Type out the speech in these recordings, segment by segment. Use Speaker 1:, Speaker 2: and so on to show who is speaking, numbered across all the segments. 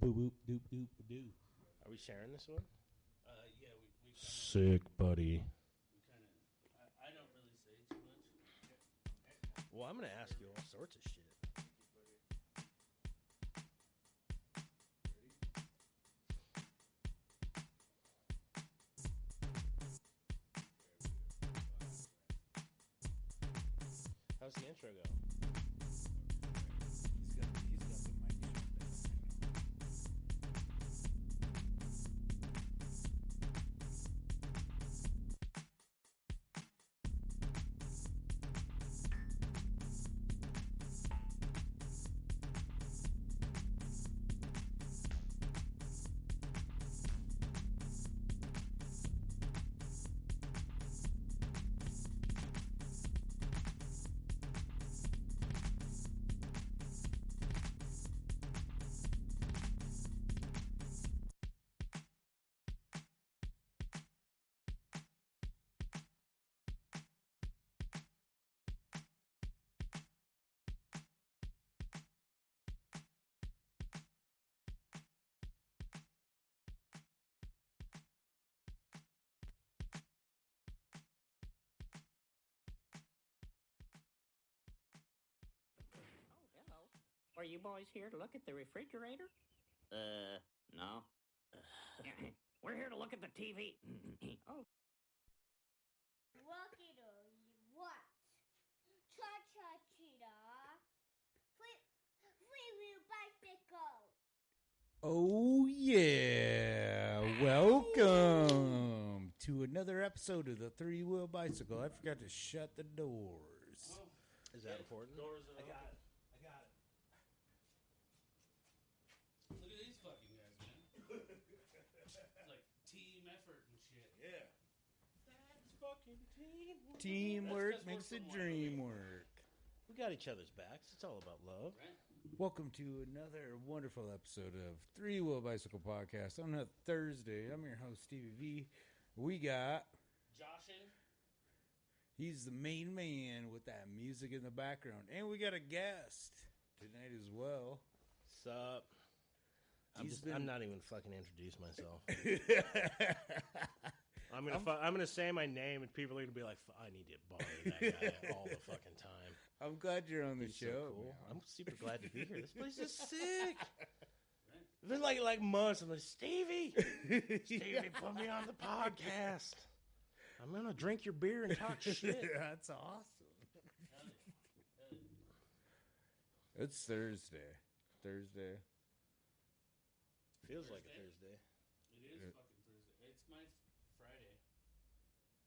Speaker 1: Boop, boop, doop, doop, doo.
Speaker 2: Are we sharing this one?
Speaker 1: Yeah, we kind of.
Speaker 2: Sick, buddy.
Speaker 1: We kind of. I don't really say too much.
Speaker 2: Well, I'm going to ask you all sorts of shit. How's the intro go?
Speaker 3: He's got the mic shut down.
Speaker 4: Are you boys here to look at the refrigerator?
Speaker 5: No.
Speaker 4: We're here to look at the TV. Oh.
Speaker 6: Look at what? Cha-cha-cheetah. Free-wheel bicycle.
Speaker 3: Oh, yeah. Welcome to another episode of the Three-Wheel Bicycle. I forgot to shut the doors.
Speaker 2: Is that important?
Speaker 1: Doors are
Speaker 3: I got
Speaker 1: open.
Speaker 3: it.
Speaker 1: Look at these fucking guys, man. It's like team effort and shit.
Speaker 3: Yeah.
Speaker 2: That's fucking team.
Speaker 3: Teamwork
Speaker 1: That's
Speaker 3: makes the
Speaker 1: work for
Speaker 3: dream
Speaker 1: one.
Speaker 3: work.
Speaker 2: We got each other's backs. It's all about love.
Speaker 1: Right?
Speaker 3: Welcome to another wonderful episode of Three-Wheel Bicycle Podcast. On a Thursday, I'm your host, Stevie V. We got...
Speaker 1: Joshin.
Speaker 3: He's the main man with that music in the background. And we got a guest tonight as well.
Speaker 2: Sup? I'm not even fucking introduce myself. I'm gonna say my name and people are gonna be like, I need to bother that guy all the fucking time.
Speaker 3: I'm glad you're on the
Speaker 2: He's
Speaker 3: show.
Speaker 2: so cool.
Speaker 3: Man.
Speaker 2: I'm super glad to be here. This place is sick. It's been like months. I'm like, Stevie, put me on the podcast. I'm gonna drink your beer and talk shit.
Speaker 3: That's awesome. It's Thursday.
Speaker 2: Feels like a Thursday.
Speaker 1: It is fucking Thursday. It's my Friday.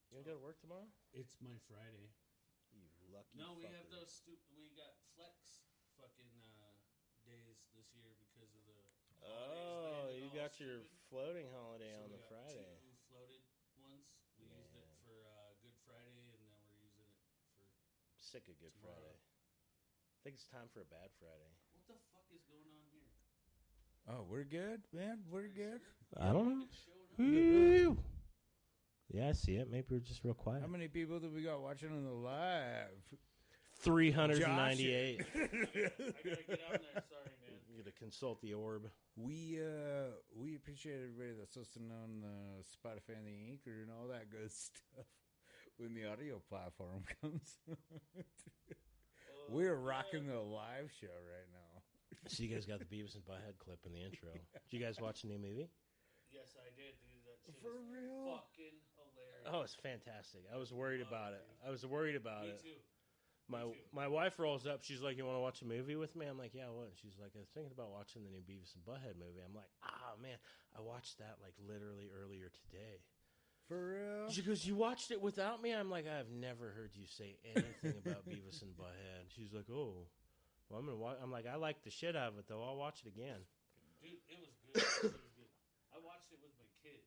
Speaker 2: You gonna go to work tomorrow?
Speaker 1: It's my Friday.
Speaker 2: You lucky.
Speaker 1: No, we
Speaker 2: fucker.
Speaker 1: have those we got flex fucking days this year because of the
Speaker 2: Oh,
Speaker 1: holidays
Speaker 2: you
Speaker 1: landing
Speaker 2: got
Speaker 1: all
Speaker 2: your
Speaker 1: stupid.
Speaker 2: floating holiday
Speaker 1: So
Speaker 2: on
Speaker 1: we
Speaker 2: the
Speaker 1: got
Speaker 2: Friday.
Speaker 1: 2 floated ones. We used it for Good Friday, and now we're using it for.
Speaker 2: Sick of Good
Speaker 1: Tomorrow.
Speaker 2: Friday. I think it's time for a bad Friday.
Speaker 1: What the fuck is going on here?
Speaker 3: Oh, we're good, man. We're good.
Speaker 2: I don't know.
Speaker 1: It's showing up.
Speaker 2: Yeah, I see it. Maybe we're just real quiet.
Speaker 3: How many people do we got watching on the live?
Speaker 2: 398.
Speaker 1: I gotta get on there. Sorry, man.
Speaker 2: You gotta consult the orb.
Speaker 3: We appreciate everybody that's listening on the Spotify and the Anchor and all that good stuff when the audio platform comes. We're rocking the live show right now.
Speaker 2: So you guys got the Beavis and Butthead clip in the intro. Did you guys watch the new movie?
Speaker 1: Yes, I did, dude. That shit
Speaker 3: For
Speaker 1: is
Speaker 3: real?
Speaker 1: fucking hilarious.
Speaker 2: Oh, it's fantastic. I was worried about it. I was worried about
Speaker 1: Me
Speaker 2: it.
Speaker 1: too.
Speaker 2: My wife rolls up. She's like, "You want to watch a movie with me?" I'm like, "Yeah, what?" She's like, "I was thinking about watching the new Beavis and Butthead movie." I'm like, "Ah, man, I watched that like literally earlier today."
Speaker 3: For real?
Speaker 2: She goes, "You watched it without me?" I'm like, "I've never heard you say anything about Beavis and Butthead." She's like, "Oh, well, I'm gonna watch." I'm like, "I like the shit out of it, though. I'll watch it again."
Speaker 1: Dude, it was good. It was good. I watched it with my kids.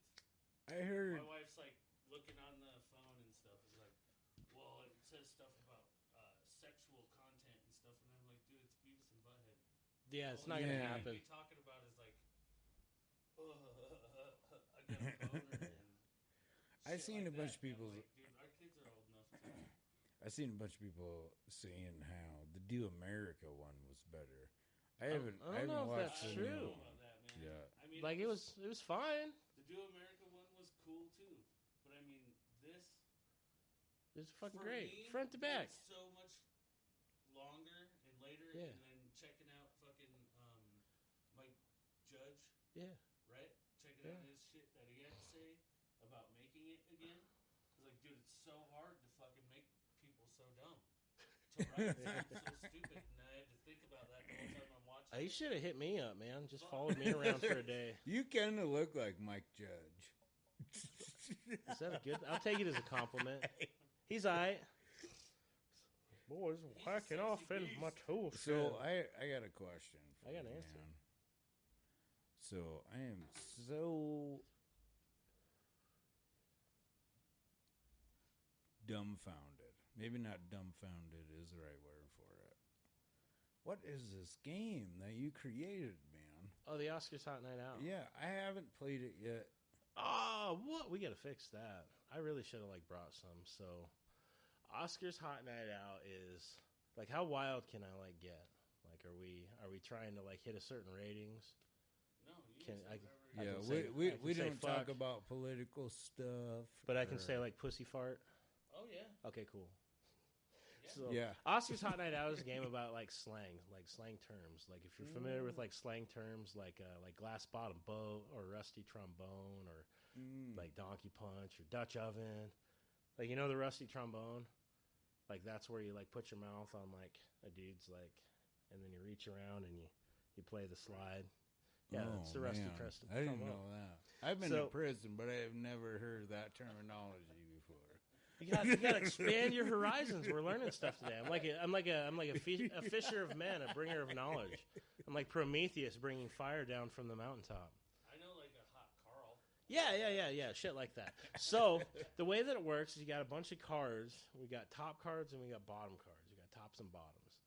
Speaker 3: I heard.
Speaker 1: My wife's like looking on the phone and stuff. Is like, well, it says stuff about sexual content and stuff, and I'm like, dude, it's Beavis and Butthead.
Speaker 2: Yeah, it's
Speaker 1: All
Speaker 2: not gonna
Speaker 1: you're
Speaker 2: happen.
Speaker 1: be talking about is like, I got a boner. And
Speaker 3: I seen
Speaker 1: like
Speaker 3: a bunch
Speaker 1: that.
Speaker 3: of people.
Speaker 1: Like, dude, our kids are old enough to.
Speaker 3: I seen a bunch of people saying how the Do America one was better. I haven't
Speaker 2: don't know if
Speaker 3: watched
Speaker 2: that's
Speaker 3: the
Speaker 2: true.
Speaker 3: new-
Speaker 1: About that, man.
Speaker 3: Yeah.
Speaker 2: Like it was fine.
Speaker 1: The Do America one was cool too, but I mean this.
Speaker 2: It was fucking
Speaker 1: for
Speaker 2: great,
Speaker 1: me,
Speaker 2: front to back.
Speaker 1: it's so much longer and later,
Speaker 2: Yeah.
Speaker 1: and then checking out fucking Mike Judge,
Speaker 2: Yeah.
Speaker 1: right? Checking
Speaker 2: Yeah.
Speaker 1: out his shit that he had to say about making it again. I was like, dude, it's so hard to fucking make people so dumb. To write something so stupid, and I had to think about that the whole time I'm watching.
Speaker 2: He should have hit me up, man. Just followed me around for a day.
Speaker 3: You kind of look like Mike Judge.
Speaker 2: Is that a good? I'll take it as a compliment. He's alright. Boys, whacking off in my tool shed.
Speaker 3: So I got a question. For
Speaker 2: I got an
Speaker 3: you,
Speaker 2: answer.
Speaker 3: man. So I am so dumbfounded. Maybe not dumbfounded is the right word for it. What is this game that you created, man?
Speaker 2: Oh, the Oscars Hot Night Out.
Speaker 3: Yeah, I haven't played it yet.
Speaker 2: Oh, what? We gotta fix that. I really should have brought some. So, Oscars Hot Night Out is like, how wild can I get? Like, are we trying to hit a certain ratings?
Speaker 1: No, you
Speaker 2: Can
Speaker 1: can
Speaker 2: I-
Speaker 1: say whatever
Speaker 2: I
Speaker 1: you
Speaker 2: can
Speaker 3: Yeah,
Speaker 2: say-
Speaker 3: we
Speaker 2: I can say
Speaker 3: don't talk
Speaker 2: fuck.
Speaker 3: about political stuff.
Speaker 2: But I can
Speaker 3: or-
Speaker 2: say pussy fart.
Speaker 1: Oh yeah.
Speaker 2: Okay, cool.
Speaker 1: Yeah.
Speaker 2: So,
Speaker 3: Yeah.
Speaker 2: Oscars Hot Night Out is a game about slang terms. Like if you're familiar with slang terms, like glass bottom boat or rusty trombone or like donkey punch or Dutch oven, like the rusty trombone, like that's where you put your mouth on a dude's and then you reach around and you play the slide. Yeah, it's the rusty
Speaker 3: man.
Speaker 2: crust.
Speaker 3: I didn't
Speaker 2: trombone.
Speaker 3: know that. I've been
Speaker 2: So-
Speaker 3: to prison, but I have never heard that terminology before.
Speaker 2: You gotta expand your horizons. We're learning stuff today. I'm like a fisher of men, a bringer of knowledge. I'm like Prometheus bringing fire down from the mountaintop.
Speaker 1: I know a hot Carl.
Speaker 2: Yeah, shit like that. So the way that it works is you got a bunch of cards. We got top cards and we got bottom cards. You got tops and bottoms,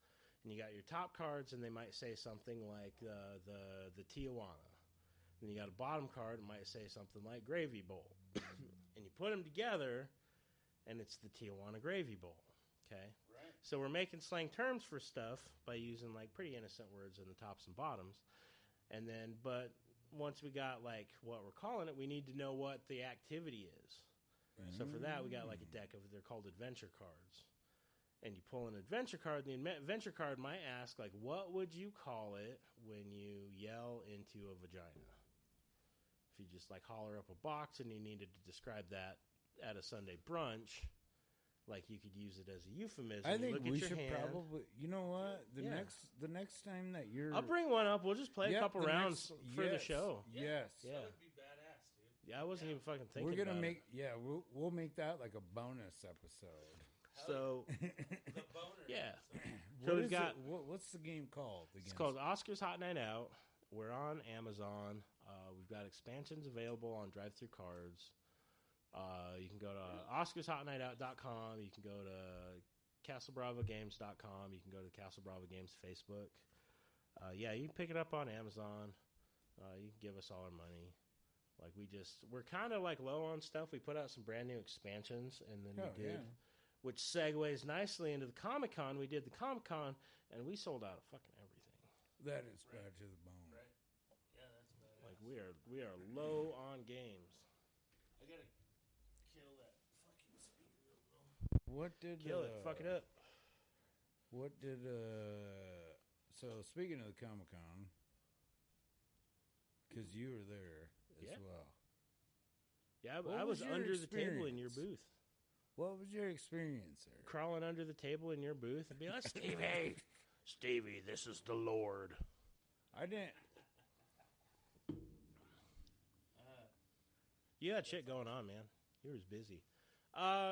Speaker 2: and you got your top cards, and they might say something like the Tijuana. And you got a bottom card, it might say something like Gravy Bowl, and you put them together. And it's the Tijuana Gravy Bowl, okay?
Speaker 1: Right.
Speaker 2: So we're making slang terms for stuff by using pretty innocent words in the tops and bottoms. And then, but once we got what we're calling it, we need to know what the activity is. So for that, we got a deck of, they're called adventure cards. And you pull an adventure card, and the adventure card might ask, what would you call it when you yell into a vagina? If you just holler up a box and you needed to describe that at a Sunday brunch, you could use it as a euphemism.
Speaker 3: I
Speaker 2: You
Speaker 3: think
Speaker 2: look at
Speaker 3: we
Speaker 2: your
Speaker 3: should
Speaker 2: hand.
Speaker 3: probably. You know what?
Speaker 2: Yeah.
Speaker 3: The next time that you're,
Speaker 2: I'll bring one up. We'll just play a
Speaker 3: Yep,
Speaker 2: couple
Speaker 3: the
Speaker 2: rounds
Speaker 3: next-
Speaker 2: for the
Speaker 3: yes,
Speaker 2: show.
Speaker 3: Yes.
Speaker 2: Yeah.
Speaker 1: That would be badass, dude.
Speaker 2: Yeah, I wasn't even fucking thinking
Speaker 3: We're gonna
Speaker 2: about
Speaker 3: make. Yeah, we'll make that a bonus episode.
Speaker 2: it. So,
Speaker 1: The boner.
Speaker 2: yeah.
Speaker 3: What
Speaker 2: So we've
Speaker 3: is
Speaker 2: got.
Speaker 3: it? What's the game called?
Speaker 2: It's called Oscars Hot Night Out. We're on Amazon. We've got expansions available on drive-through cards. You can go to OscarsHotNightOut.com. You can go to CastleBravoGames.com. You can go to Castle Bravo Games Facebook. Yeah, you can pick it up on Amazon. You can give us all our money. We're kind of low on stuff. We put out some brand new expansions, and then we did, which segues nicely into the Comic-Con. We did the Comic-Con, and we sold out of fucking everything.
Speaker 3: That is bad to the bone.
Speaker 1: Right. Yeah, that's badass.
Speaker 2: We are low on games.
Speaker 1: I gotta kill that fucking speaker.
Speaker 3: What did
Speaker 2: Kill it. Fuck it up.
Speaker 3: What did So speaking of the Comic-Con, because you were there as
Speaker 2: Yeah.
Speaker 3: well.
Speaker 2: Yeah,
Speaker 3: What
Speaker 2: I was
Speaker 3: was your
Speaker 2: under the table in your
Speaker 3: experience?
Speaker 2: booth.
Speaker 3: What was your experience there?
Speaker 2: Crawling under the table in your booth and be like, Stevie, this is the Lord.
Speaker 3: I didn't.
Speaker 2: You had shit going on, man. You was busy.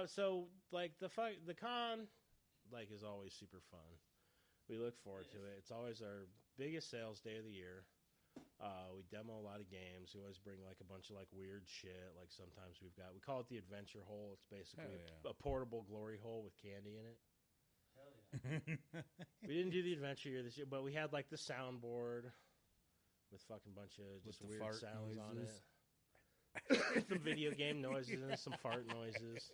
Speaker 2: So the con, is always super fun. We look forward to it. It's always our biggest sales day of the year. We demo a lot of games. We always bring a bunch of weird shit. Sometimes we call it the adventure hole. It's basically
Speaker 3: Hell yeah.
Speaker 2: a portable glory hole with candy in it.
Speaker 1: Hell yeah.
Speaker 2: We didn't do the adventure year this year, but we had the soundboard with fucking bunch of
Speaker 3: With
Speaker 2: just
Speaker 3: the
Speaker 2: weird
Speaker 3: fart
Speaker 2: sounds on
Speaker 3: noises.
Speaker 2: it. Some video game noises and some fart noises.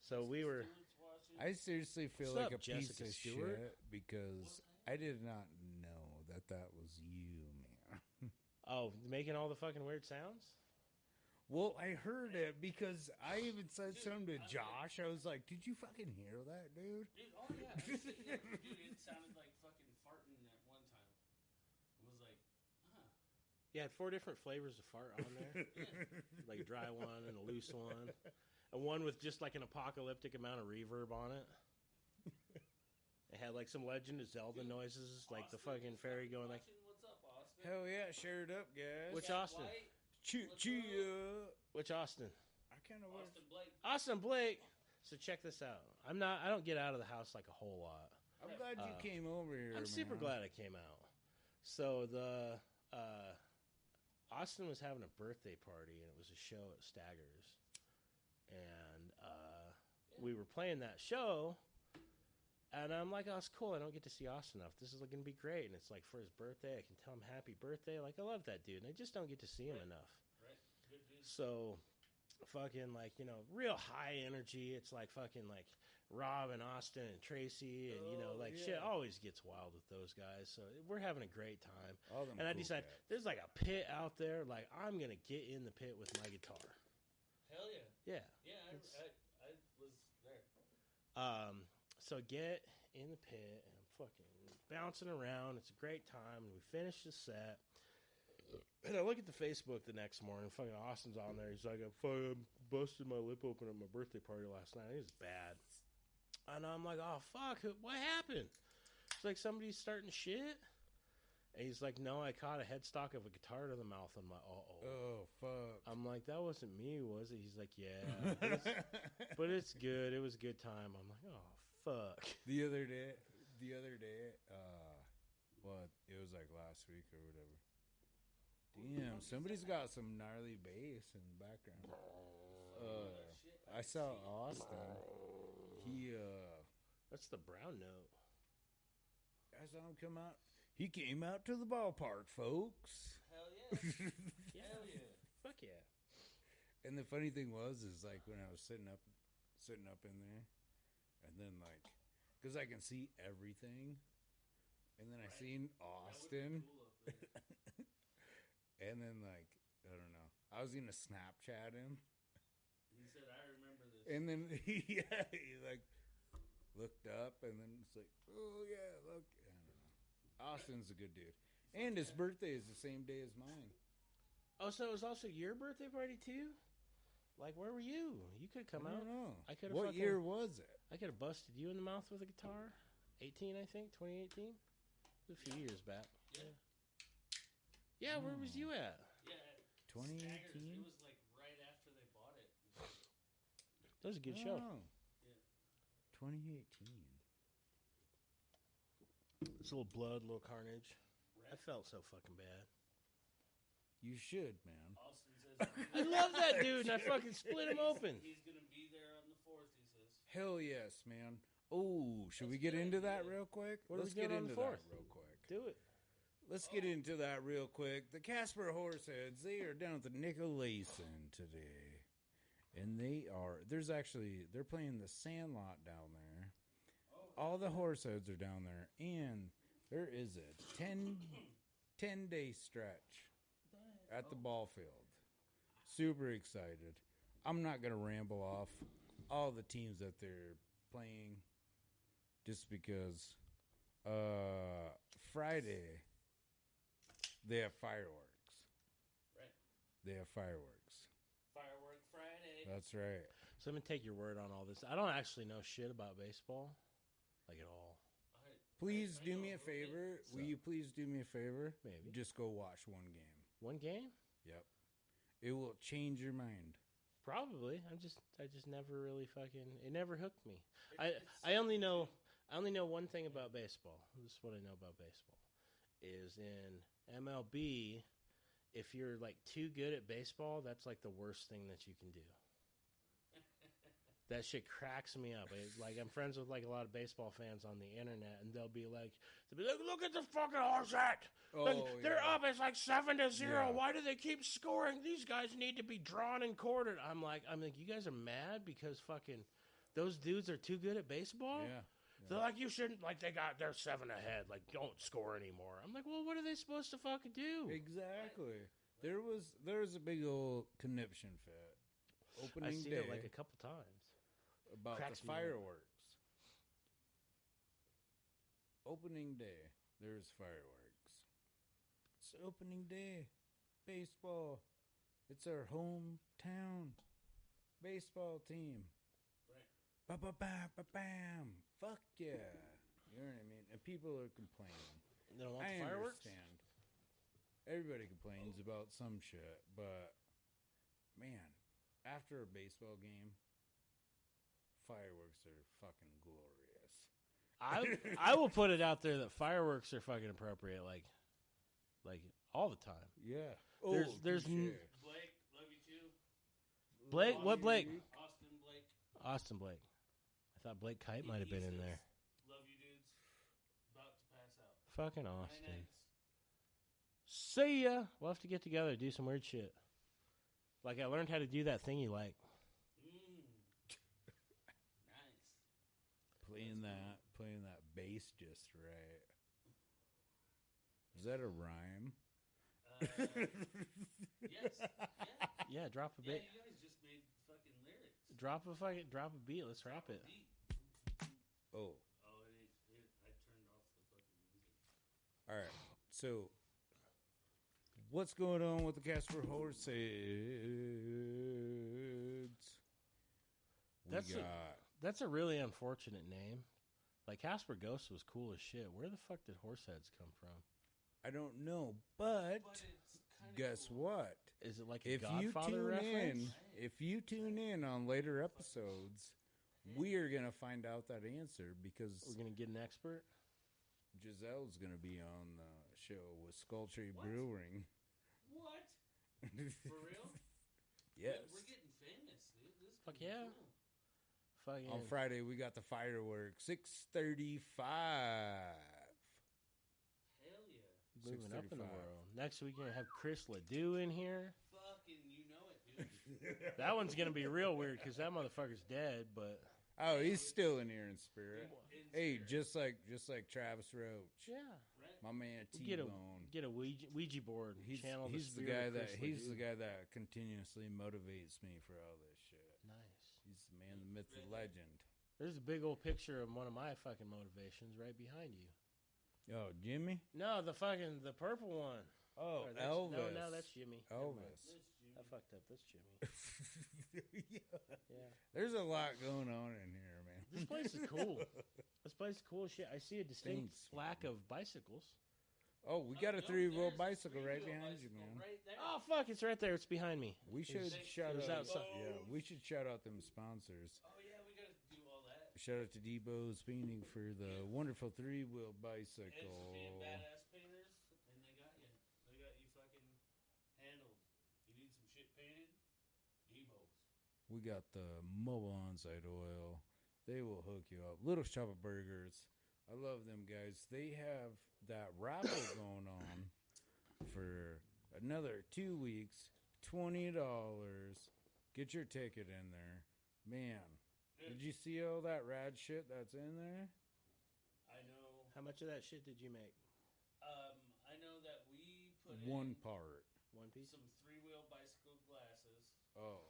Speaker 2: So we were.
Speaker 1: Stewart's watching.
Speaker 3: I seriously feel
Speaker 2: What's
Speaker 3: like
Speaker 2: up,
Speaker 3: a piece
Speaker 2: Jessica
Speaker 3: of
Speaker 2: Stewart?
Speaker 3: shit because I did not know that was you, man.
Speaker 2: Oh, making all the fucking weird sounds?
Speaker 3: Well, I heard it because I even said something to Josh. I was like, "Did you fucking hear that, dude?"
Speaker 1: Dude, oh yeah. Dude, it sounded like fucking farting at one time. It was like, huh.
Speaker 2: You had 4 different flavors of fart on there. Like a dry one and a loose one. And one with just like an apocalyptic amount of reverb on it. It had like some Legend of Zelda noises, like the fucking fairy going like...
Speaker 1: What's up, Austin?
Speaker 3: Hell yeah, share it up, guys.
Speaker 2: Which Austin? Which Austin?
Speaker 3: I kind of
Speaker 1: Austin Blake.
Speaker 2: Austin Blake. So check this out. I don't get out of the house like a whole lot.
Speaker 3: I'm glad you came over here.
Speaker 2: I'm super glad I came out. So the Austin was having a birthday party, and it was a show at Staggers, and we were playing that show, and I'm like, oh, it's cool. I don't get to see Austin enough. This is going to be great, and it's like for his birthday. I can tell him happy birthday. Like, I love that dude, and I just don't get to see him enough.
Speaker 1: Right. Good dude.
Speaker 2: So, fucking like, you know, real high energy. It's like fucking like Rob and Austin and Tracy, and you know, like shit always gets wild with those guys. So we're having a great time. And I decided there's like a pit out there. Like, I'm gonna get in the pit with my guitar.
Speaker 1: Hell yeah.
Speaker 2: Yeah.
Speaker 1: Yeah, I was there.
Speaker 2: So get in the pit, and I'm fucking bouncing around. It's a great time. And we finish the set. And I look at the Facebook the next morning. Fucking Austin's on there. He's like, I fucking busted my lip open at my birthday party last night. It was bad. And I'm like, oh, fuck. What happened? It's like somebody's starting shit. And he's like, no, I caught a headstock of a guitar to the mouth. I'm like, uh-oh.
Speaker 3: Oh, fuck.
Speaker 2: I'm like, that wasn't me, was it? He's like, yeah. But it's good. It was a good time. I'm like, oh, fuck.
Speaker 3: The other day, well, it was like last week or whatever. Damn, somebody's got some gnarly bass in the background. I saw Austin.
Speaker 2: That's the brown note.
Speaker 3: I saw him come out. He came out to the ballpark, folks.
Speaker 1: Hell yeah. Hell yeah.
Speaker 2: Fuck yeah.
Speaker 3: And the funny thing was, is like when I was sitting up in there, and then like, because I can see everything, and then I seen Austin. And then, like, I don't know. I was going to Snapchat him.
Speaker 1: He said, I remember this.
Speaker 3: And then, he like, looked up, and then it's like, oh, yeah, look. I don't know. Austin's a good dude. And his birthday is the same day as mine.
Speaker 2: Oh, so it was also your birthday party, too? Like, where were you? You could have come out.
Speaker 3: I don't know.
Speaker 2: I could have.
Speaker 3: What year was it?
Speaker 2: I could have busted you in the mouth with a guitar. 18, I think. 2018? It was a few years back.
Speaker 1: Yeah.
Speaker 2: Yeah, where was you at?
Speaker 1: Yeah.
Speaker 3: 2018?
Speaker 1: It was like right after they bought it.
Speaker 2: That was a good show.
Speaker 1: Yeah.
Speaker 3: 2018.
Speaker 2: It's a little blood, a little carnage.
Speaker 1: Right.
Speaker 2: I felt so fucking bad.
Speaker 3: You should, man.
Speaker 1: Austin says,
Speaker 2: I love that dude, and I fucking split him open.
Speaker 1: he's going to be there on the 4th, he says.
Speaker 3: Hell yes, man. Oh, should we get into that real quick?
Speaker 2: What are we
Speaker 3: Let's get
Speaker 2: doing on
Speaker 3: into
Speaker 2: the
Speaker 3: that
Speaker 2: 4th?
Speaker 3: real quick.
Speaker 2: Do it.
Speaker 3: Let's get into that real quick. The Casper Horseheads, they are down at the Nicolason today. And they're playing the Sandlot down there. All the Horseheads are down there. And there is a 10-day stretch at the ball field. Super excited. I'm not going to ramble off all the teams that they're playing just because Friday they have fireworks.
Speaker 1: Right.
Speaker 3: They have fireworks.
Speaker 1: Firework Friday.
Speaker 3: That's right.
Speaker 2: So I'm going to take your word on all this. I don't actually know shit about baseball. Like, at all.
Speaker 3: Please do me a favor. Will you please do me a favor?
Speaker 2: Maybe.
Speaker 3: Just go watch one game.
Speaker 2: One game?
Speaker 3: Yep. It will change your mind.
Speaker 2: Probably. I just never really fucking... It never hooked me. I only know one thing about baseball. This is what I know about baseball. Is in MLB, if you're like too good at baseball, that's like the worst thing that you can do. That shit cracks me up. I'm friends with like a lot of baseball fans on the internet, and they'll be like, look at the fucking Horsehead. They're up. It's like 7-0.
Speaker 3: Yeah.
Speaker 2: Why do they keep scoring? These guys need to be drawn and quartered. I'm like, you guys are mad because fucking those dudes are too good at baseball?
Speaker 3: Yeah.
Speaker 2: They're like, you shouldn't, like, they're 7 ahead. Like, don't score anymore. I'm like, well, what are they supposed to fucking do?
Speaker 3: Exactly. There was a big old conniption fit. Opening
Speaker 2: I see
Speaker 3: day
Speaker 2: it like a couple times.
Speaker 3: about
Speaker 2: Cracks
Speaker 3: the
Speaker 2: me up.
Speaker 3: fireworks. Opening day, there's fireworks. It's opening day. Baseball. It's our hometown baseball team.
Speaker 1: Right.
Speaker 3: Ba-ba-bam. Fuck yeah. You know what I mean? And people are complaining.
Speaker 2: They don't want
Speaker 3: I
Speaker 2: the fireworks?
Speaker 3: understand. Everybody complains about some shit, but man, after a baseball game, fireworks are fucking glorious.
Speaker 2: I will put it out there that fireworks are fucking appropriate, like all the time.
Speaker 3: Yeah.
Speaker 2: There's
Speaker 3: touche.
Speaker 1: Blake, love you too.
Speaker 2: Blake, what Blake?
Speaker 1: Austin Blake.
Speaker 2: Austin Blake. I thought Blake Kite might have been in
Speaker 1: says,
Speaker 2: there.
Speaker 1: Love you dudes. About to pass out.
Speaker 2: Fucking
Speaker 1: 9
Speaker 2: Austin.
Speaker 1: eggs.
Speaker 2: See ya. We'll have to get together, do some weird shit. Like I learned how to do that thing you like.
Speaker 1: Nice.
Speaker 3: Playing that bass just right. Is that a rhyme?
Speaker 1: Yes. Yeah.
Speaker 2: Yeah, drop a
Speaker 1: Yeah,
Speaker 2: bit.
Speaker 1: you guys just made fucking lyrics.
Speaker 2: Drop a beat. Let's rap it.
Speaker 1: Beat.
Speaker 3: Oh,
Speaker 1: Oh, I turned off the fucking music.
Speaker 3: all right. So, what's going on with the Casper Horses?
Speaker 2: That's a really unfortunate name. Like Casper Ghost was cool as shit. Where the fuck did Horseheads come from?
Speaker 3: I don't know, but
Speaker 1: But it's kind of
Speaker 3: guess
Speaker 1: cool.
Speaker 3: what?
Speaker 2: Is it like a
Speaker 3: If you
Speaker 2: Godfather
Speaker 3: tune
Speaker 2: reference?
Speaker 3: if you tune in on later episodes, we are gonna find out that answer because
Speaker 2: We're gonna get an expert.
Speaker 3: Giselle's gonna be on the show with Skulltree Brewing.
Speaker 1: What? For real?
Speaker 3: Yes.
Speaker 1: We're getting famous, dude. This is
Speaker 2: Fuck
Speaker 1: gonna be
Speaker 2: yeah.
Speaker 1: cool.
Speaker 2: Fucking
Speaker 3: On Friday we got the fireworks, 6:35.
Speaker 1: Hell yeah.
Speaker 2: moving up in the
Speaker 3: 6:35.
Speaker 2: world. Next week we're gonna have Chris Ledoux in here.
Speaker 1: Fucking, you know it, dude.
Speaker 2: That one's gonna be real weird because that motherfucker's dead. But
Speaker 3: Oh, he's still in here in spirit.
Speaker 1: In
Speaker 3: Hey,
Speaker 1: spirit.
Speaker 3: just like Travis Roach,
Speaker 2: yeah,
Speaker 1: Right?
Speaker 3: my man
Speaker 2: we'll get a
Speaker 3: T-Bone.
Speaker 2: Ouija board. And
Speaker 3: He's
Speaker 2: channel
Speaker 3: he's the
Speaker 2: spirit
Speaker 3: guy
Speaker 2: of
Speaker 3: that
Speaker 2: Chris
Speaker 3: he's the
Speaker 2: Ledoux.
Speaker 3: guy that continuously motivates me for all this shit.
Speaker 2: Nice.
Speaker 3: He's the man, the myth, the legend.
Speaker 2: There's a big old picture of one of my fucking motivations right behind you.
Speaker 3: Oh, Jimmy.
Speaker 2: No, the purple one.
Speaker 3: Oh,
Speaker 2: Or that's-
Speaker 3: Elvis.
Speaker 2: No, that's Jimmy. Never mind.
Speaker 3: Elvis.
Speaker 1: This Jimmy.
Speaker 2: I fucked up. That's Jimmy.
Speaker 3: Yeah.
Speaker 2: Yeah.
Speaker 3: There's a lot going on in here, man.
Speaker 2: This place is cool. This place is cool as shit. I see a distinct
Speaker 3: Thanks.
Speaker 2: lack of bicycles.
Speaker 3: Oh, we got a
Speaker 1: No,
Speaker 3: three-wheel
Speaker 1: there's a
Speaker 3: bicycle right
Speaker 1: three-wheel
Speaker 3: behind you,
Speaker 1: bicycle
Speaker 3: man.
Speaker 1: Right there.
Speaker 2: Oh fuck! It's right there. It's behind me.
Speaker 3: We should
Speaker 1: Thanks
Speaker 3: shout
Speaker 1: to
Speaker 2: It was
Speaker 3: out.
Speaker 2: outside.
Speaker 3: Yeah, we should shout out them sponsors.
Speaker 1: Oh yeah, we gotta do all that.
Speaker 3: Shout out to Debos Painting for the wonderful three-wheel
Speaker 1: And for
Speaker 3: bicycle.
Speaker 1: being badass painters, and they got you. They got you fucking handled. You need some shit painted? Debos.
Speaker 3: We got the mobile Onsite Oil. They will hook you up. Little Shop of Burgers. I love them guys. They have that raffle going on for another 2 weeks. $20. Get your ticket in there. Man, did you see all that rad shit that's in there?
Speaker 1: I know.
Speaker 2: How much of that shit did you make?
Speaker 1: I know that we put
Speaker 3: One
Speaker 1: in
Speaker 3: part.
Speaker 2: One piece.
Speaker 1: some three-wheel bicycle glasses.
Speaker 3: Oh.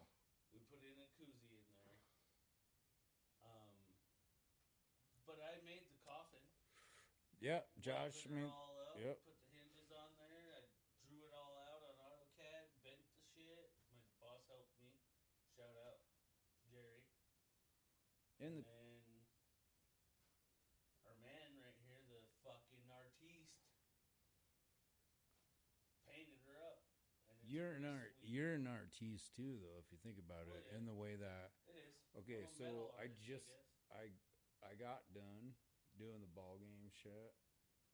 Speaker 1: We put in a koozie in there. But I made the coffin.
Speaker 3: Yeah, Josh,
Speaker 1: Welded
Speaker 3: I
Speaker 1: it
Speaker 3: mean,
Speaker 1: all up,
Speaker 3: yep.
Speaker 1: put the hinges on there. I drew it all out on AutoCAD, bent the shit. My boss helped me. Shout out Jerry.
Speaker 3: in the
Speaker 1: And our man right here, the fucking artiste, painted her up. And it's
Speaker 3: you're an
Speaker 1: pretty sweet.
Speaker 3: you're an artiste too, though, if you think about
Speaker 1: Oh,
Speaker 3: it,
Speaker 1: yeah.
Speaker 3: in the way that.
Speaker 1: It is.
Speaker 3: Okay,
Speaker 1: I'm a
Speaker 3: so
Speaker 1: metal
Speaker 3: I
Speaker 1: artist,
Speaker 3: just
Speaker 1: guess.
Speaker 3: I got done doing the ball game shit.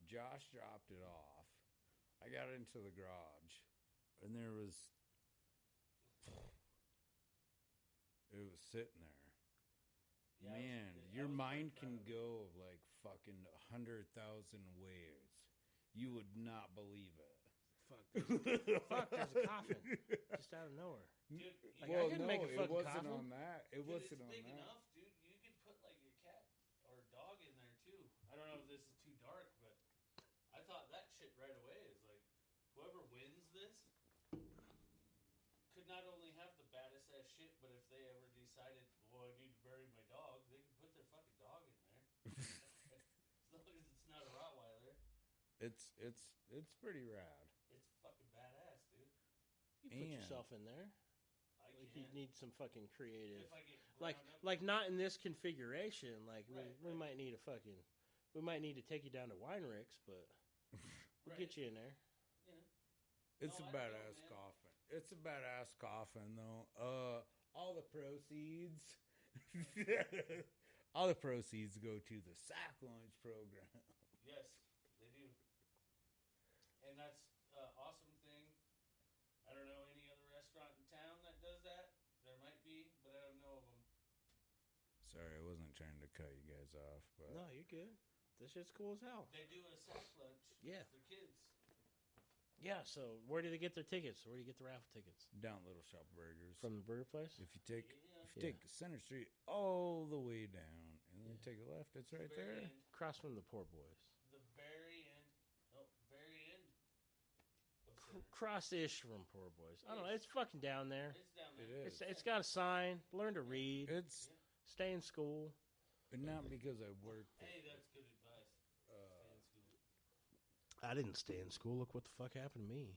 Speaker 3: Josh dropped it off. I got into the garage, and there was it was sitting there.
Speaker 1: Yeah,
Speaker 3: Man,
Speaker 1: I
Speaker 3: your
Speaker 1: was
Speaker 3: mind
Speaker 1: pretty
Speaker 3: can
Speaker 1: proud of it.
Speaker 3: go like fucking 100,000 ways. You would not believe it.
Speaker 2: Fuck. There's a coffin just out of nowhere.
Speaker 1: Dude,
Speaker 2: Like, I
Speaker 3: Well,
Speaker 2: couldn't
Speaker 3: no,
Speaker 2: make a
Speaker 3: it
Speaker 2: fucking
Speaker 3: wasn't
Speaker 2: coffin.
Speaker 3: on that. It
Speaker 1: dude,
Speaker 3: wasn't
Speaker 1: it's
Speaker 3: on
Speaker 1: big
Speaker 3: that.
Speaker 1: enough, dude. You could put like your cat or dog in there right away. Is like, whoever wins this could not only have the baddest ass shit, but if they ever decided, well, I need to bury my dog, they can put their fucking dog in there. As long as it's not a Rottweiler.
Speaker 3: It's pretty rad.
Speaker 1: It's fucking badass, dude.
Speaker 2: You put yourself in there.
Speaker 1: I
Speaker 2: Like
Speaker 1: can.
Speaker 2: you need some fucking creative.
Speaker 1: If I get
Speaker 2: Like
Speaker 1: ground up,
Speaker 2: not in this configuration. Like we
Speaker 1: Right.
Speaker 2: might need we might need to take you down to Wine Rick's, but we'll
Speaker 1: Right.
Speaker 2: get you in there.
Speaker 1: yeah.
Speaker 3: It's
Speaker 1: No,
Speaker 3: a
Speaker 1: I don't,
Speaker 3: badass
Speaker 1: man.
Speaker 3: coffin. It's a badass coffin, though. All the proceeds, all the proceeds go to the sack lunch program.
Speaker 1: Yes, they do. And that's an awesome thing. I don't know any other restaurant in town that does that. There might be, but I don't know of them.
Speaker 3: Sorry, I wasn't trying to cut you guys off, but
Speaker 2: No, you're good. This shit's cool as hell.
Speaker 1: They do a sack lunch
Speaker 2: Yeah.
Speaker 1: for kids.
Speaker 2: Yeah. So where do they get their tickets? Where do you get the raffle tickets?
Speaker 3: down Little Shop Burgers.
Speaker 2: From the burger place.
Speaker 3: if you take
Speaker 1: Yeah.
Speaker 3: Center Street all the way down and then take a left, it's right
Speaker 1: Very
Speaker 3: there.
Speaker 1: end.
Speaker 2: Across from the Poor Boys.
Speaker 1: The very end. No, very end. Of Center.
Speaker 2: Cross-ish from Poor Boys. I don't know. It's fucking down there.
Speaker 1: It's down
Speaker 3: It
Speaker 1: there.
Speaker 3: is.
Speaker 2: It's got a sign. Learn to read.
Speaker 3: It's
Speaker 2: Stay in school.
Speaker 3: not because I worked.
Speaker 1: Hey, that's good advice. Stay in school.
Speaker 2: I didn't stay in school. Look what the fuck happened to me.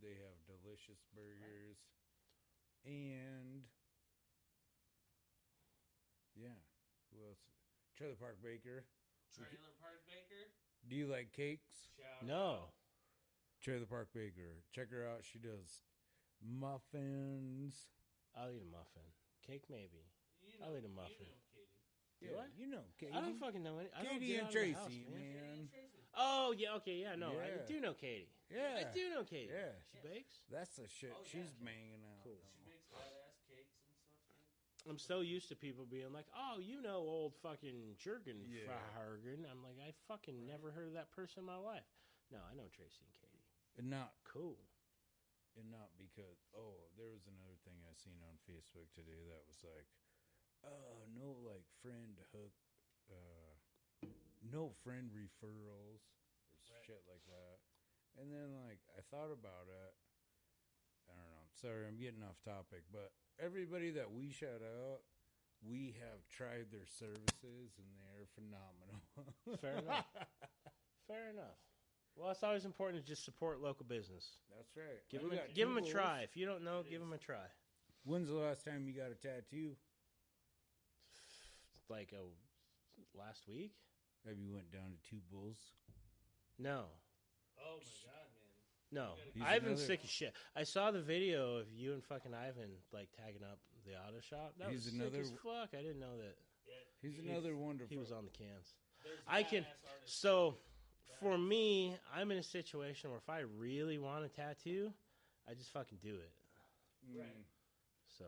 Speaker 3: They have delicious burgers, and yeah, who else? Trailer Park Baker.
Speaker 1: Trailer Park Baker.
Speaker 3: Do you like cakes?
Speaker 1: Shout
Speaker 2: No.
Speaker 1: out.
Speaker 3: Trailer Park Baker. Check her out. She does muffins.
Speaker 2: I'll eat a muffin. Cake maybe.
Speaker 1: You
Speaker 2: I'll
Speaker 1: know,
Speaker 2: eat a muffin.
Speaker 1: You know Katie.
Speaker 2: Do I?
Speaker 3: You know Katie.
Speaker 2: I don't fucking know any. I don't
Speaker 3: Katie
Speaker 2: get
Speaker 3: and
Speaker 2: out of the
Speaker 3: Tracy,
Speaker 2: house, man.
Speaker 3: man.
Speaker 1: Katie and Tracy.
Speaker 2: Oh yeah, okay, yeah, no, I
Speaker 3: Yeah.
Speaker 2: do know Katie.
Speaker 3: Yeah.
Speaker 2: I do know Katie.
Speaker 3: Yeah.
Speaker 2: She bakes.
Speaker 3: That's the shit
Speaker 1: Oh, yeah.
Speaker 3: she's banging out.
Speaker 2: Cool.
Speaker 1: She makes badass cakes and stuff, dude.
Speaker 2: I'm so used to people being like, "Oh, you know, old fucking Jurgen
Speaker 3: Yeah.
Speaker 2: Frahagen." I'm like, I fucking never heard of that person in my life. No, I know Tracy and Katie.
Speaker 3: And not
Speaker 2: Cool.
Speaker 3: because there was another thing I seen on Facebook today that was like, no like friend hook, no friend referrals or
Speaker 1: Right.
Speaker 3: shit like that. And then like I thought about it. I don't know. Sorry, I'm getting off topic, but everybody that we shout out, we have tried their services and they're phenomenal.
Speaker 2: Fair enough. Fair enough. Well, it's always important to just support local business.
Speaker 3: That's right.
Speaker 2: Give
Speaker 3: We
Speaker 2: them,
Speaker 3: got
Speaker 2: give
Speaker 3: two
Speaker 2: them a
Speaker 3: bulls.
Speaker 2: try. If you don't know, give them a try.
Speaker 3: When's the last time you got a tattoo?
Speaker 2: Like last week?
Speaker 3: Have you went down to Two Bulls?
Speaker 1: Oh
Speaker 2: No,
Speaker 1: my god, man.
Speaker 2: no.
Speaker 3: He's
Speaker 2: Ivan's
Speaker 3: another-
Speaker 2: sick as shit. I saw the video of you and fucking Ivan like tagging up the auto shop. That
Speaker 3: He's
Speaker 2: was
Speaker 3: another-
Speaker 2: sick as fuck. I didn't know that
Speaker 1: Yeah,
Speaker 3: He's another wonderful.
Speaker 2: he was on the cans.
Speaker 1: there's
Speaker 2: I can.
Speaker 1: badass artists.
Speaker 2: So, for me, I'm in a situation where if I really want a tattoo, I just fucking do it.
Speaker 1: Right.
Speaker 2: So,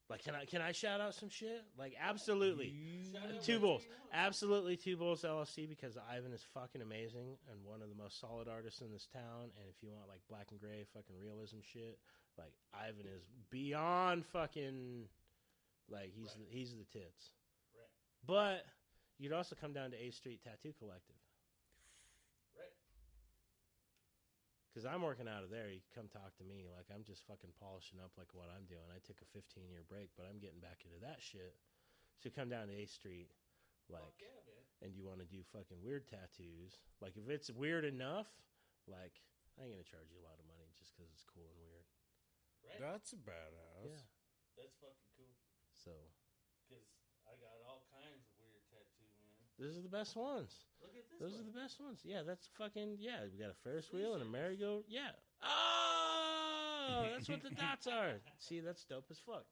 Speaker 2: like, can I shout out some shit? Like, absolutely.
Speaker 1: Shout out
Speaker 2: Two
Speaker 1: whatever
Speaker 2: Bulls.
Speaker 1: you want.
Speaker 2: Absolutely Two Bulls LLC because Ivan is fucking amazing and one of the most solid artists in this town. And if you want, like, black and gray fucking realism shit, like, Ivan is beyond fucking, like, he's the tits.
Speaker 1: Right.
Speaker 2: But you'd also come down to A Street Tattoo Collective.
Speaker 1: Right.
Speaker 2: Because I'm working out of there. You can come talk to me. Like, I'm just fucking polishing up like what I'm doing. I took a 15-year break, but I'm getting back into that shit. So come down to A Street, like,
Speaker 1: Fuck yeah, man.
Speaker 2: and you want to do fucking weird tattoos. Like, if it's weird enough, like, I ain't going to charge you a lot of money just because it's cool and weird.
Speaker 1: Right.
Speaker 3: That's a badass.
Speaker 2: Yeah.
Speaker 1: That's fucking cool.
Speaker 2: So,
Speaker 1: Because I got all kinds of weird tattoo, man.
Speaker 2: those are the best ones.
Speaker 1: Look at this
Speaker 2: Those
Speaker 1: one.
Speaker 2: are the best ones. Yeah, that's fucking, yeah. We got a Ferris wheel and a merry-go. Yeah. Oh, that's what the dots are. See, that's dope as fuck.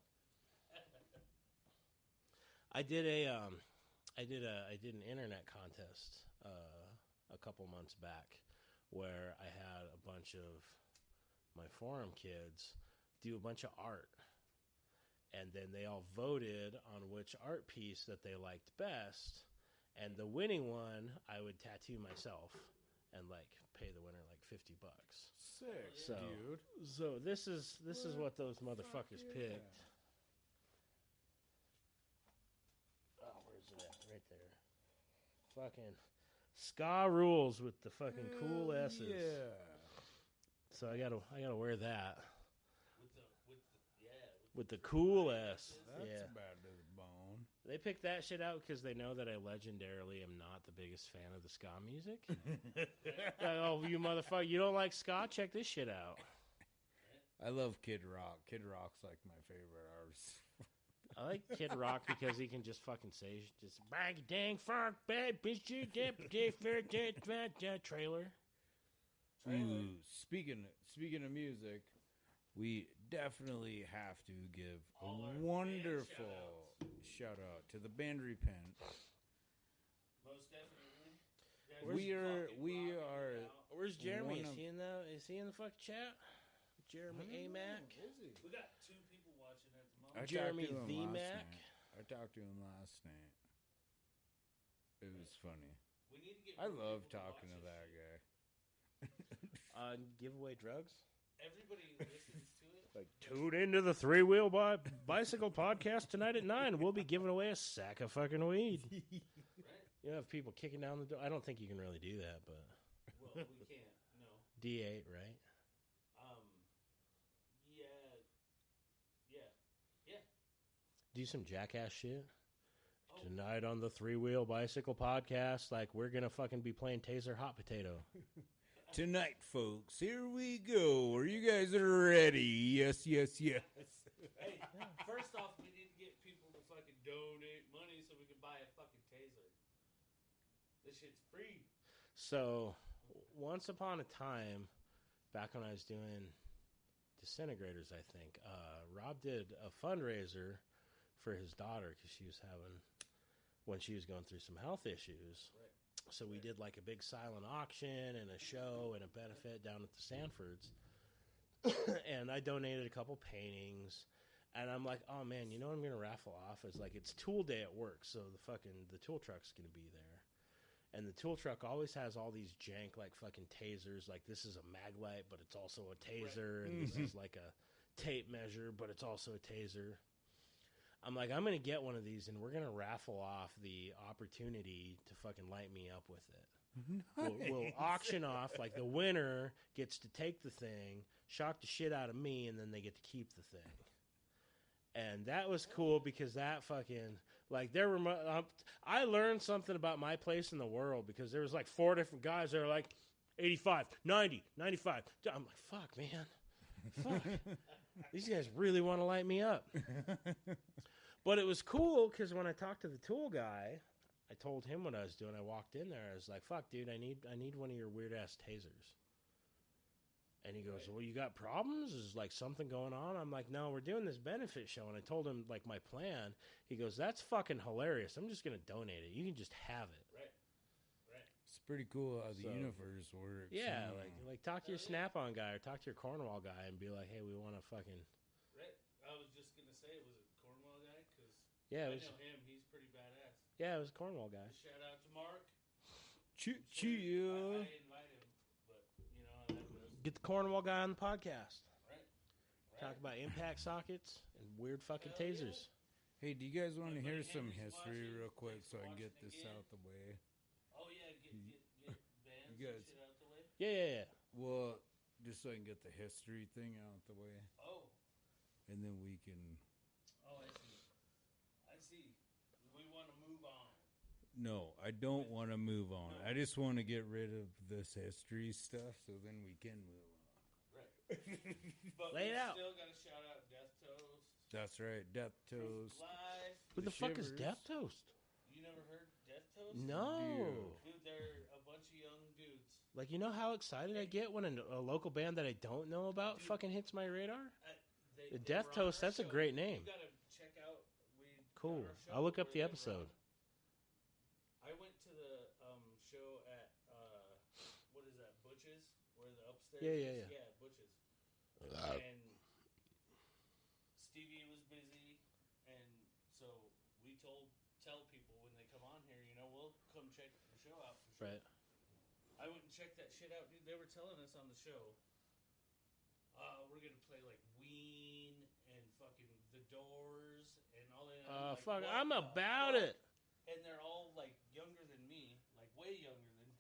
Speaker 2: I did an internet contest a couple months back where I had a bunch of my forum kids do a bunch of art. And then they all voted on which art piece that they liked best. And the winning one, I would tattoo myself and like pay the winner like $50.
Speaker 3: Sick,
Speaker 2: So,
Speaker 3: dude.
Speaker 2: so this is what those motherfuckers
Speaker 3: yeah.
Speaker 2: picked. Oh, where's it at? Right there. Fucking Ska rules with the fucking cool
Speaker 3: Hell
Speaker 2: S's.
Speaker 3: Yeah.
Speaker 2: So I gotta wear that with the
Speaker 1: the
Speaker 2: cool S.
Speaker 3: That's
Speaker 2: Yeah.
Speaker 3: bad to the bone.
Speaker 2: They picked that shit out because they know that I legendarily am not the biggest fan of the ska music. Like, oh, you motherfucker, you don't like ska? Check this shit out.
Speaker 3: I love Kid Rock. Kid Rock's like my favorite artist.
Speaker 2: I like Kid Rock because he can just fucking say, just bang dang fuck bad bitch you dip trailer.
Speaker 3: Ooh, speaking of music, we definitely have to give a wonderful shout out to the band Repent.
Speaker 1: Most definitely.
Speaker 3: We are.
Speaker 2: Where's Jeremy?
Speaker 3: One of-
Speaker 2: Is he in the fucking chat? Jeremy AMAC.
Speaker 1: We got 2 people watching at the moment.
Speaker 3: I
Speaker 2: Jeremy
Speaker 3: talked to
Speaker 2: the
Speaker 3: him last
Speaker 2: Mac.
Speaker 3: night. I talked to him last night. It was funny.
Speaker 1: We need to get
Speaker 3: I
Speaker 1: more
Speaker 3: love
Speaker 1: people
Speaker 3: talking to
Speaker 1: watch
Speaker 3: that
Speaker 1: this
Speaker 3: guy.
Speaker 2: Give away drugs.
Speaker 1: shit. Everybody listens to it.
Speaker 2: Like, tune into the Three Wheel Bicycle podcast tonight at 9. We'll be giving away a sack of fucking weed.
Speaker 1: Right?
Speaker 2: You have people kicking down the door. I don't think you can really do that, but
Speaker 1: Well, we can't. No.
Speaker 2: D8, right?
Speaker 1: Yeah.
Speaker 2: Do some jackass shit.
Speaker 1: Oh.
Speaker 2: Tonight on the Three Wheel Bicycle podcast, like, we're gonna fucking be playing Taser Hot Potato.
Speaker 3: Tonight, folks, here we go. Are you guys ready? Yes.
Speaker 1: Hey, first off, we need to get people to fucking donate money so we can buy a fucking taser. This shit's free.
Speaker 2: So, once upon a time, back when I was doing disintegrators, I think, Rob did a fundraiser for his daughter because when she was going through some health issues.
Speaker 1: Right.
Speaker 2: So we did like a big silent auction and a show and a benefit down at the Sanfords. And I donated a couple paintings. And I'm like, oh man, you know what I'm going to raffle off? Is like, it's tool day at work. So the tool truck's going to be there. And the tool truck always has all these jank, like fucking tasers. Like, this is a mag light, but it's also a taser.
Speaker 1: Right.
Speaker 2: And this is like a tape measure, but it's also a taser. I'm like, I'm going to get one of these, and we're going to raffle off the opportunity to fucking light me up with it. We'll auction off, like, the winner gets to take the thing, shock the shit out of me, and then they get to keep the thing. And that was cool because that fucking, like, I learned something about my place in the world because there was like 4 different guys that are like 85, 90, 95. I'm like, fuck, man. Fuck. These guys really want to light me up. But it was cool because when I talked to the tool guy, I told him what I was doing. I walked in there. I was like, fuck, dude, I need one of your weird-ass tasers. And he goes, well, you got problems? Is like something going on? I'm like, no, we're doing this benefit show. And I told him like my plan. He goes, that's fucking hilarious. I'm just going to donate it. You can just have it.
Speaker 1: Right.
Speaker 3: It's pretty cool how the universe works.
Speaker 2: Yeah,
Speaker 3: you know.
Speaker 2: like talk to your Snap-on guy or talk to your Cornwall guy and be like, hey, we want to fucking...
Speaker 1: Right. I was just going to say, was it Cornwall guy? Because
Speaker 2: Yeah,
Speaker 1: I
Speaker 2: it was,
Speaker 1: know him. He's pretty badass.
Speaker 2: yeah, it was a Cornwall guy.
Speaker 1: Shout out to Mark.
Speaker 3: Cheer.
Speaker 1: I invite him, but, you know how that goes.
Speaker 2: Get the Cornwall guy on the podcast.
Speaker 1: Right.
Speaker 2: Talk about impact sockets and weird fucking
Speaker 1: Hell yeah.
Speaker 2: tasers.
Speaker 3: Hey, do you guys want to
Speaker 1: My
Speaker 3: hear
Speaker 1: buddy
Speaker 3: some
Speaker 1: Henry's
Speaker 3: history
Speaker 1: watching.
Speaker 3: real quick
Speaker 1: Thanks
Speaker 3: so
Speaker 1: for
Speaker 3: I can get
Speaker 1: watching
Speaker 3: this
Speaker 1: again.
Speaker 3: out the way?
Speaker 1: Oh, yeah, get bands
Speaker 3: You guys-
Speaker 1: and shit out the way.
Speaker 2: Yeah.
Speaker 3: Well, just so I can get the history thing out the way,
Speaker 1: Oh,
Speaker 3: and then we can.
Speaker 1: I see. We want to move on.
Speaker 3: No, I don't want to move on. I just want to get rid of this history stuff, so then we can move on.
Speaker 1: Right. But
Speaker 2: Lay it
Speaker 1: we
Speaker 2: out.
Speaker 1: still got to shout out Death Toast.
Speaker 3: That's right, Death Toast.
Speaker 1: Live.
Speaker 2: Who the fuck is
Speaker 3: Shivers.
Speaker 2: Death Toast?
Speaker 1: You never heard Death Toast?
Speaker 2: No.
Speaker 1: Dude, they're a bunch of young dudes.
Speaker 2: Like, you know how excited I get when a local band that I don't know about fucking hits my radar? The
Speaker 1: They
Speaker 2: Death
Speaker 1: were on
Speaker 2: Toast,
Speaker 1: our
Speaker 2: that's a
Speaker 1: show.
Speaker 2: great name.
Speaker 1: You got to check out.
Speaker 2: Cool.
Speaker 1: our show
Speaker 2: I'll look up
Speaker 1: where
Speaker 2: the
Speaker 1: they were
Speaker 2: episode.
Speaker 1: on. I went to the show at, what is that, Butch's? Where the upstairs
Speaker 2: Yeah,
Speaker 1: is?
Speaker 2: yeah, yeah.
Speaker 1: Yeah, Butch's. And Stevie was busy, and so we tell people when they come on here, you know, we'll come check the show out for sure.
Speaker 2: Right.
Speaker 1: I went and checked that shit out, dude. They were telling us on the show, we're gonna play like Ween and fucking The Doors and all that.
Speaker 2: Fuck, I'm about it.
Speaker 1: And they're all like younger than me, like way younger than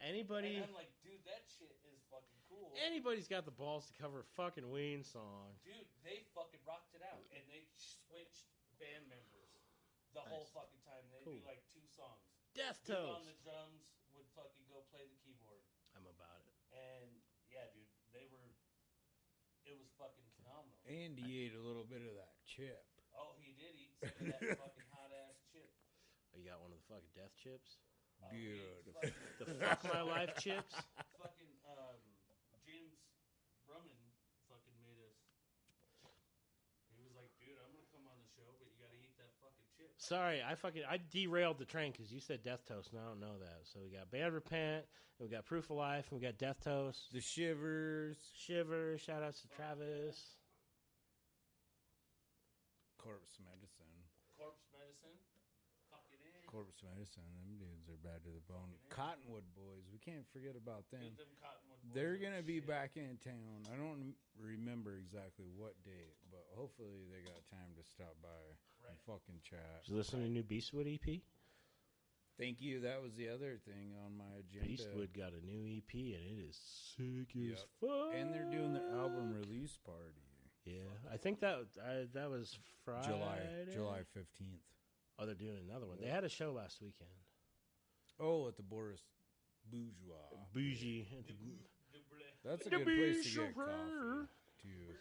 Speaker 2: Anybody,
Speaker 1: And I'm like, dude, that shit is fucking cool.
Speaker 2: anybody's got the balls to cover a fucking Ween song.
Speaker 1: Dude, they fucking rocked it out, and they switched band members the whole fucking time. They do like 2 songs.
Speaker 2: Death
Speaker 1: Dude
Speaker 2: Toast.
Speaker 1: on the drums would fucking go play the keyboard.
Speaker 2: I'm about it.
Speaker 1: And yeah, dude, it was fucking phenomenal.
Speaker 3: And he ate a little bit of that chip.
Speaker 1: Oh, he did eat some of that fucking hot ass chip.
Speaker 2: Oh, you got one of the fucking death chips?
Speaker 3: Good.
Speaker 2: The fuck my life chips?
Speaker 1: Fucking James Brumman fucking made us. He was like, dude, I'm gonna come on the show, but you gotta eat that fucking chip.
Speaker 2: Sorry, I derailed the train because you said Death Toast, and I don't know that. So we got Band Repent, and we got Proof of Life, and we got Death Toast.
Speaker 3: The Shivers.
Speaker 2: Shivers, shout outs to Travis.
Speaker 3: Corpse Medicine.
Speaker 1: Corpse Medicine. Fucking A.
Speaker 3: Corpse Medicine. Them dudes are bad to the bone. Cottonwood Boys. We can't forget about them.
Speaker 1: Dude, them Cottonwood Boys
Speaker 3: They're
Speaker 1: are
Speaker 3: going to be
Speaker 1: shit.
Speaker 3: back in town. I don't remember exactly what date, but hopefully they got time to stop by and fucking chat.
Speaker 2: Did you listen to the new Beastwood EP?
Speaker 3: Thank you. That was the other thing on my agenda.
Speaker 2: Beastwood got a new EP, and it is sick as fuck.
Speaker 3: And they're doing their album release party.
Speaker 2: Yeah, I think that was Friday.
Speaker 3: July 15th.
Speaker 2: Oh, they're doing another one. They had a show last weekend.
Speaker 3: Oh, at the Boris Bourgeois.
Speaker 2: Bougie.
Speaker 3: That's a
Speaker 2: The
Speaker 3: good place to
Speaker 2: Bougie
Speaker 3: get coffee, too.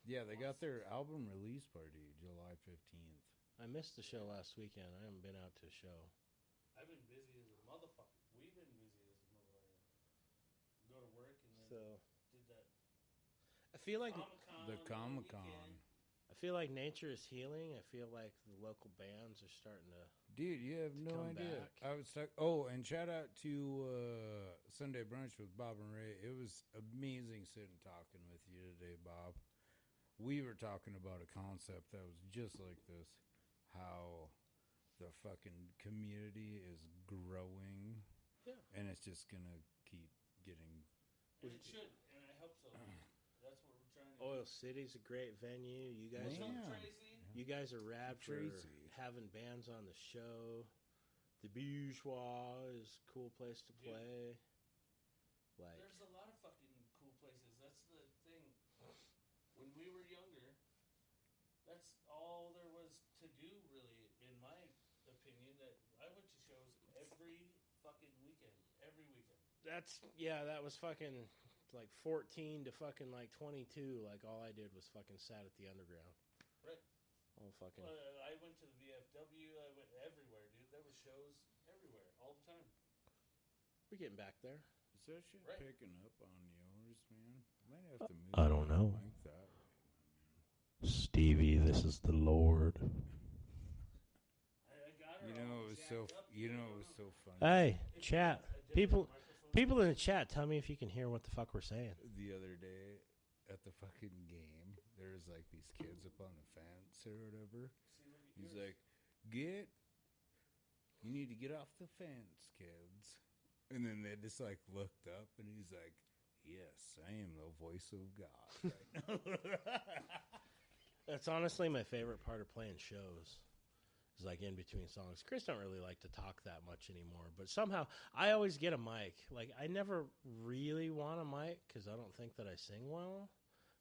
Speaker 3: Yeah, they got their album release party July 15th.
Speaker 2: I missed the show last weekend. I haven't been out to a show.
Speaker 1: I've been busy as a motherfucker. We've been busy as a motherfucker. Go to work and then
Speaker 2: So
Speaker 1: did that
Speaker 2: I feel like
Speaker 1: Comic-Con
Speaker 3: The
Speaker 1: on
Speaker 3: Comic-Con.
Speaker 1: weekend.
Speaker 2: I feel like nature is healing. I feel like the local bands are starting to.
Speaker 3: Dude, you have no
Speaker 2: come
Speaker 3: idea.
Speaker 2: back.
Speaker 3: I was stuck. Oh, and shout out to Sunday Brunch with Bob and Ray. It was amazing sitting talking with you today, Bob. We were talking about a concept that was just like this. How the fucking community is growing.
Speaker 2: Yeah.
Speaker 3: And it's just going to keep getting...
Speaker 1: And it should, and I hope so. That's what we're trying to
Speaker 2: Oil City's a great venue. You guys,
Speaker 1: do.
Speaker 3: Yeah.
Speaker 1: Tracy?
Speaker 2: you guys are rad for
Speaker 3: Tracy.
Speaker 2: having bands on the show. The Bourgeois is a cool place to
Speaker 1: Dude.
Speaker 2: play. Like,
Speaker 1: There's a lot of fucking cool places. That's the thing. When we were younger, that's all there was to do, really, in my opinion. That I went to shows every fucking weekend. Every weekend.
Speaker 2: that was fucking like 14 to fucking like 22. Like all I did was fucking sat at the underground.
Speaker 1: Right.
Speaker 2: All fucking.
Speaker 1: I went to the VFW. I went everywhere, dude. There were shows everywhere, all the time.
Speaker 2: We're getting back there.
Speaker 3: Is that shit
Speaker 1: Right.
Speaker 3: picking up on yours, man? Might have to move
Speaker 2: I don't
Speaker 3: my
Speaker 2: know.
Speaker 3: mic that way.
Speaker 2: Stevie, this is the Lord.
Speaker 1: I got her
Speaker 3: You know,
Speaker 1: all
Speaker 3: it was
Speaker 1: jacked
Speaker 3: so.
Speaker 1: up,
Speaker 3: You
Speaker 1: dude.
Speaker 3: know,
Speaker 1: I
Speaker 3: it
Speaker 1: don't
Speaker 3: was
Speaker 1: know.
Speaker 3: so funny.
Speaker 2: Hey,
Speaker 1: It's
Speaker 2: chat.
Speaker 1: a different
Speaker 2: People
Speaker 1: microphone.
Speaker 2: in the chat, tell me if you can hear what the fuck we're saying.
Speaker 3: The other day at the fucking game, there was like these kids up on the fence or whatever.
Speaker 1: See, look at
Speaker 3: He's
Speaker 1: yours.
Speaker 3: like, you need to get off the fence, kids. And then they just like looked up, and he's like, yes, I am the voice of God right now.
Speaker 2: That's honestly my favorite part of playing shows. Is like in between songs. Chris don't really like to talk that much anymore, but somehow I always get a mic. Like I never really want a mic because I don't think that I sing well.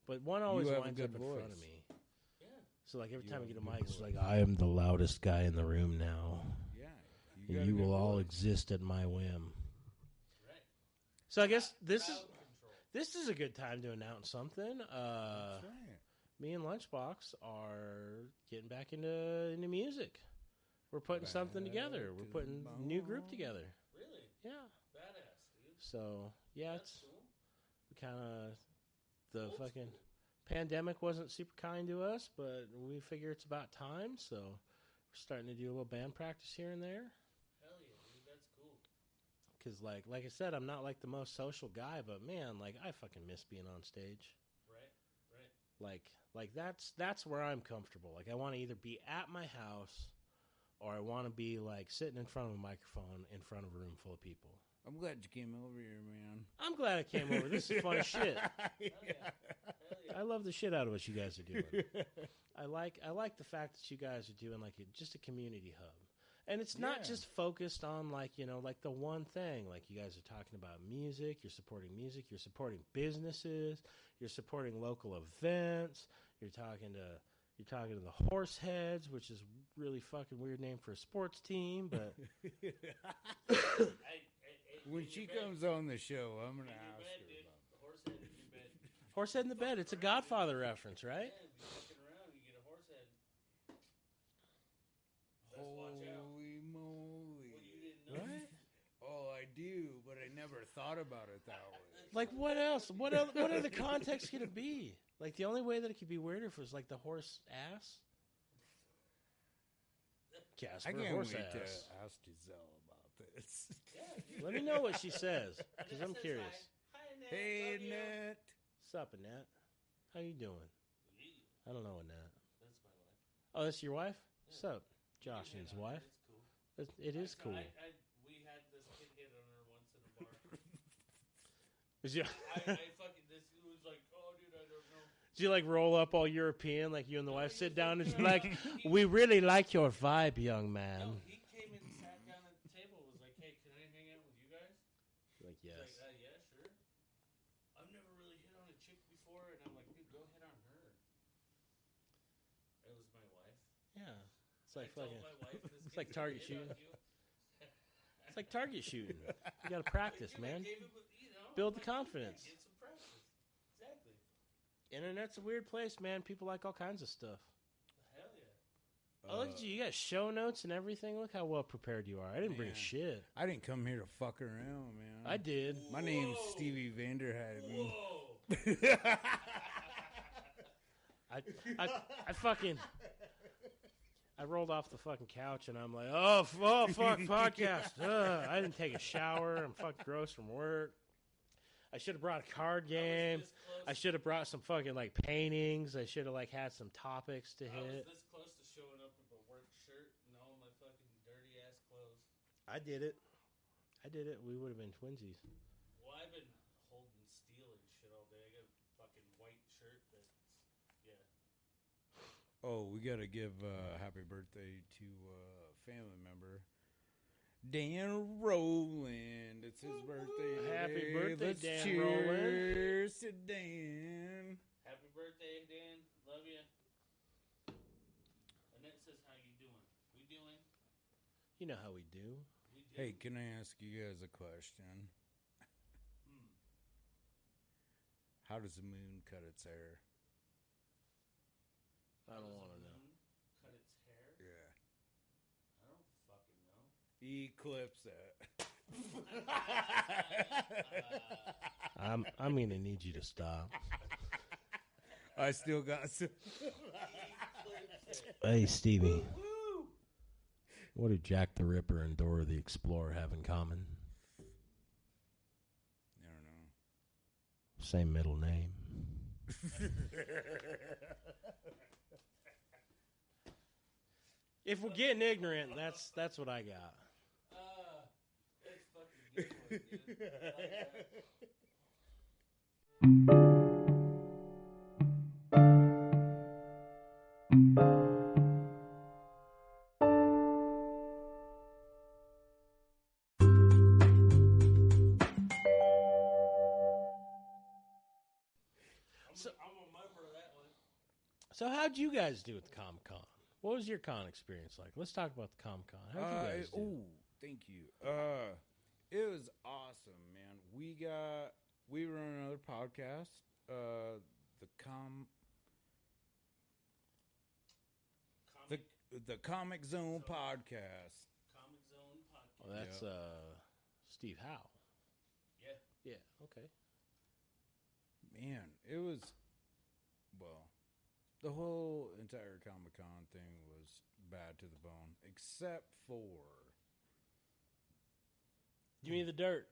Speaker 2: But one always
Speaker 3: have a
Speaker 2: winds
Speaker 3: good
Speaker 2: up in front of
Speaker 3: voice.
Speaker 2: me.
Speaker 1: Yeah.
Speaker 2: So like every
Speaker 3: You
Speaker 2: time I
Speaker 3: have
Speaker 2: get
Speaker 3: a
Speaker 2: a
Speaker 3: good
Speaker 2: mic, it's
Speaker 3: voice.
Speaker 2: like I am the loudest guy in the room now,
Speaker 3: Yeah.
Speaker 2: and
Speaker 3: got a
Speaker 2: you
Speaker 3: good
Speaker 2: will all
Speaker 3: voice.
Speaker 2: exist at my whim.
Speaker 1: Right.
Speaker 2: So I guess this
Speaker 1: Crowd
Speaker 2: is
Speaker 1: control.
Speaker 2: this is a good time to announce something.
Speaker 3: That's right.
Speaker 2: Me and Lunchbox are getting back into music. We're putting something together. We're
Speaker 3: Back to
Speaker 2: putting
Speaker 3: the
Speaker 2: a new group
Speaker 3: bone.
Speaker 2: together.
Speaker 1: Really?
Speaker 2: Yeah.
Speaker 1: Badass, dude.
Speaker 2: So yeah,
Speaker 1: That's
Speaker 2: it's
Speaker 1: cool.
Speaker 2: kind of the
Speaker 1: Old
Speaker 2: fucking
Speaker 1: school.
Speaker 2: pandemic wasn't super kind to us, but we figure it's about time. So we're starting to do a little band practice here and there.
Speaker 1: Hell yeah, dude. That's cool.
Speaker 2: Cause like I said, I'm not like the most social guy, but man, like I fucking miss being on stage.
Speaker 1: Right. Right.
Speaker 2: Like that's where I'm comfortable. Like I want to either be at my house or I want to be like sitting in front of a microphone in front of a room full of people.
Speaker 3: I'm glad you came over here, man.
Speaker 2: I'm glad I came over. This is fun as shit.
Speaker 1: Hell yeah. Hell yeah.
Speaker 2: I love the shit out of what you guys are doing. I like the fact that you guys are doing like just a community hub. And it's not just focused on, like, you know, like the one thing. Like, you guys are talking about music. You're supporting businesses. You're supporting local events. You're talking to the horse heads, which is really fucking weird name for a sports team. But
Speaker 3: when she comes on the show, I'm going to ask her about that.
Speaker 2: Horsehead in the bed. It's a Godfather reference, right?
Speaker 1: Yeah, if you're fucking around, you get a horse head. Best watch out.
Speaker 3: Holy moly.
Speaker 1: Well, you didn't know.
Speaker 2: Right?
Speaker 3: Oh, I do, but I never thought about it that way.
Speaker 2: Like, what else? What other context could it be? Like, the only way that it could be weirder if it was like the horse ass. Casper,
Speaker 3: I can't
Speaker 2: horse
Speaker 3: wait
Speaker 2: ass.
Speaker 3: to ask Giselle about this.
Speaker 1: Yeah, dude.
Speaker 2: Let me know what she says, because I'm
Speaker 1: Says
Speaker 2: curious.
Speaker 1: Hi, Annette.
Speaker 3: Hey,
Speaker 1: Love you.
Speaker 3: Annette.
Speaker 2: What's up, Annette? How you doing?
Speaker 1: Yeah,
Speaker 2: I don't know Annette.
Speaker 1: that's my wife.
Speaker 2: Oh, that's your wife?
Speaker 1: Yeah.
Speaker 2: What's up? Josh and his wife.
Speaker 1: It's cool.
Speaker 2: It is cool.
Speaker 1: We had this kid hit on her once in a bar.
Speaker 2: Is you,
Speaker 1: I fucking, this was like, oh, dude, I don't know.
Speaker 2: did you like roll up all European, like you and the wife sit down and just be like, we really like your vibe, young man.
Speaker 1: No, he came and sat down at the table and was like, hey, can I hang out with you guys?
Speaker 2: Like,
Speaker 1: He's
Speaker 2: yes.
Speaker 1: like, yeah, sure. I've never really hit on a chick before, and I'm like, dude, go hit on her. It was my wife.
Speaker 2: Yeah. It's like
Speaker 1: I told
Speaker 2: fucking,
Speaker 1: my wife this
Speaker 2: it's
Speaker 1: kid
Speaker 2: like target
Speaker 1: hit on
Speaker 2: shooting.
Speaker 1: you.
Speaker 2: It's like target shooting. You got to practice,
Speaker 1: Dude, I
Speaker 2: man.
Speaker 1: gave him, you know,
Speaker 2: Build the
Speaker 1: like,
Speaker 2: confidence.
Speaker 1: Get some practice. Exactly.
Speaker 2: Internet's a weird place, man. People like all kinds of stuff.
Speaker 1: Hell yeah.
Speaker 2: Oh, look at you. You got show notes and everything. Look how well prepared you are. I didn't bring
Speaker 3: Man.
Speaker 2: shit.
Speaker 3: I didn't come here to fuck around, man.
Speaker 2: I did.
Speaker 3: My name's
Speaker 1: Whoa.
Speaker 3: Stevie Vanderheiden.
Speaker 1: Whoa.
Speaker 2: I fucking... I rolled off the fucking couch and I'm like, oh fuck, podcast. I didn't take a shower. I'm fucking gross from work. I should have brought a card game. I should have brought some fucking like paintings. I should have like had some topics to
Speaker 1: I was
Speaker 2: hit.
Speaker 1: this close to showing up with a work shirt and all my fucking dirty ass clothes.
Speaker 2: I did it. We would have been twinsies.
Speaker 1: Well, I've been holding steel and shit all day. I got a fucking white shirt that's, yeah.
Speaker 3: Oh, we got to give happy birthday to a family member, Dan Rowland. It's his birthday today.
Speaker 2: Happy birthday,
Speaker 3: Let's
Speaker 2: Dan
Speaker 3: cheers to Dan.
Speaker 1: Happy birthday, Dan. Love you. Annette says, how you doing? We doing?
Speaker 2: You know how we do.
Speaker 1: We do.
Speaker 3: Hey, can I ask you guys a question? How does the moon cut its hair?
Speaker 2: I don't want to know.
Speaker 1: Cut its hair?
Speaker 3: Yeah.
Speaker 1: I don't fucking know.
Speaker 3: Eclipse it.
Speaker 2: I'm gonna need you to stop.
Speaker 3: I still got some.
Speaker 2: Hey, Stevie. What do Jack the Ripper and Dora the Explorer have in common?
Speaker 3: I don't know.
Speaker 2: Same middle name. If we're getting ignorant, that's what I got.
Speaker 1: It's fucking good one, dude. I like that. I'm a member of that one.
Speaker 2: So how'd you guys do at the Comic-Con? What was your con experience like? Let's talk about the Comic-Con. How'd you guys do?
Speaker 3: Oh, thank you. It was awesome, man. We run another podcast, the Comic Zone podcast.
Speaker 1: Comic Zone podcast.
Speaker 2: Oh, that's Steve Howe.
Speaker 1: Yeah.
Speaker 2: Yeah, okay.
Speaker 3: Man, it was, well, the whole entire Comic-Con thing was bad to the bone, except for...
Speaker 2: Give me the dirt.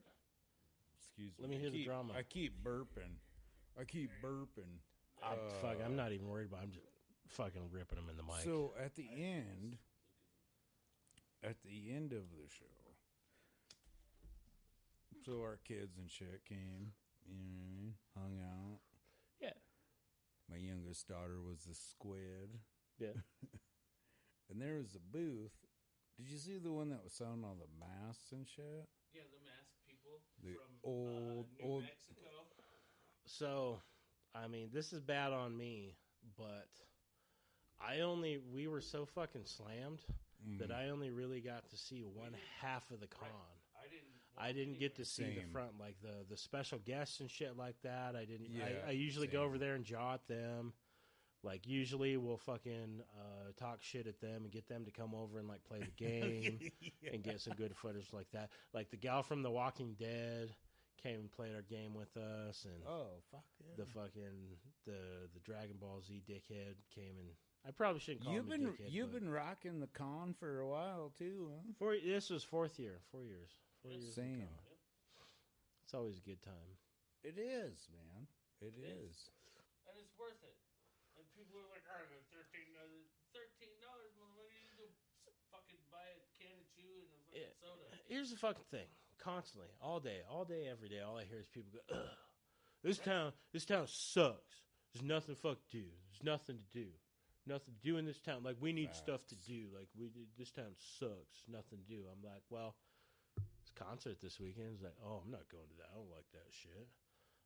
Speaker 3: Excuse me.
Speaker 2: Let me hear the drama.
Speaker 3: I keep burping.
Speaker 2: I'm not even worried about it. I'm just fucking ripping them in the mic.
Speaker 3: So at the end of the show, so our kids and shit came, you know what I mean, hung out.
Speaker 2: Yeah.
Speaker 3: My youngest daughter was a squid.
Speaker 2: Yeah.
Speaker 3: And there was a booth Did you see the one that was selling all the masks and shit?
Speaker 1: Yeah, the masked people
Speaker 3: The
Speaker 1: from New Mexico.
Speaker 2: So, I mean, this is bad on me, but we were so fucking slammed that I only really got to see one half of the con.
Speaker 1: Right.
Speaker 2: I didn't get to see the front, like the special guests and shit like that. I didn't. Yeah, I usually go over there and jaw at them. Like, usually we'll fucking talk shit at them and get them to come over and, like, play the game and get some good footage like that. Like, the gal from The Walking Dead came and played our game with us. And
Speaker 3: fuck yeah.
Speaker 2: the fucking, the Dragon Ball Z dickhead came and... I probably shouldn't call him a dickhead.
Speaker 3: You've been rocking the con for a while, too, huh?
Speaker 2: This was 4th year. 4 years. 4 years.
Speaker 3: Same.
Speaker 2: Yep. It's always a good time.
Speaker 3: It is, man. It is.
Speaker 1: And it's worth it. And people are like, $13, motherfucker, you can go fucking buy a can of chew and a fucking soda.
Speaker 2: Here's the fucking thing. Constantly, all day, every day, all I hear is people go, ugh, this town sucks. There's nothing to do. There's nothing to do. Nothing to do in this town. Like, we need stuff to do. Like, this town sucks. Nothing to do. I'm like, well, it's a concert this weekend. It's like, oh, I'm not going to that. I don't like that shit.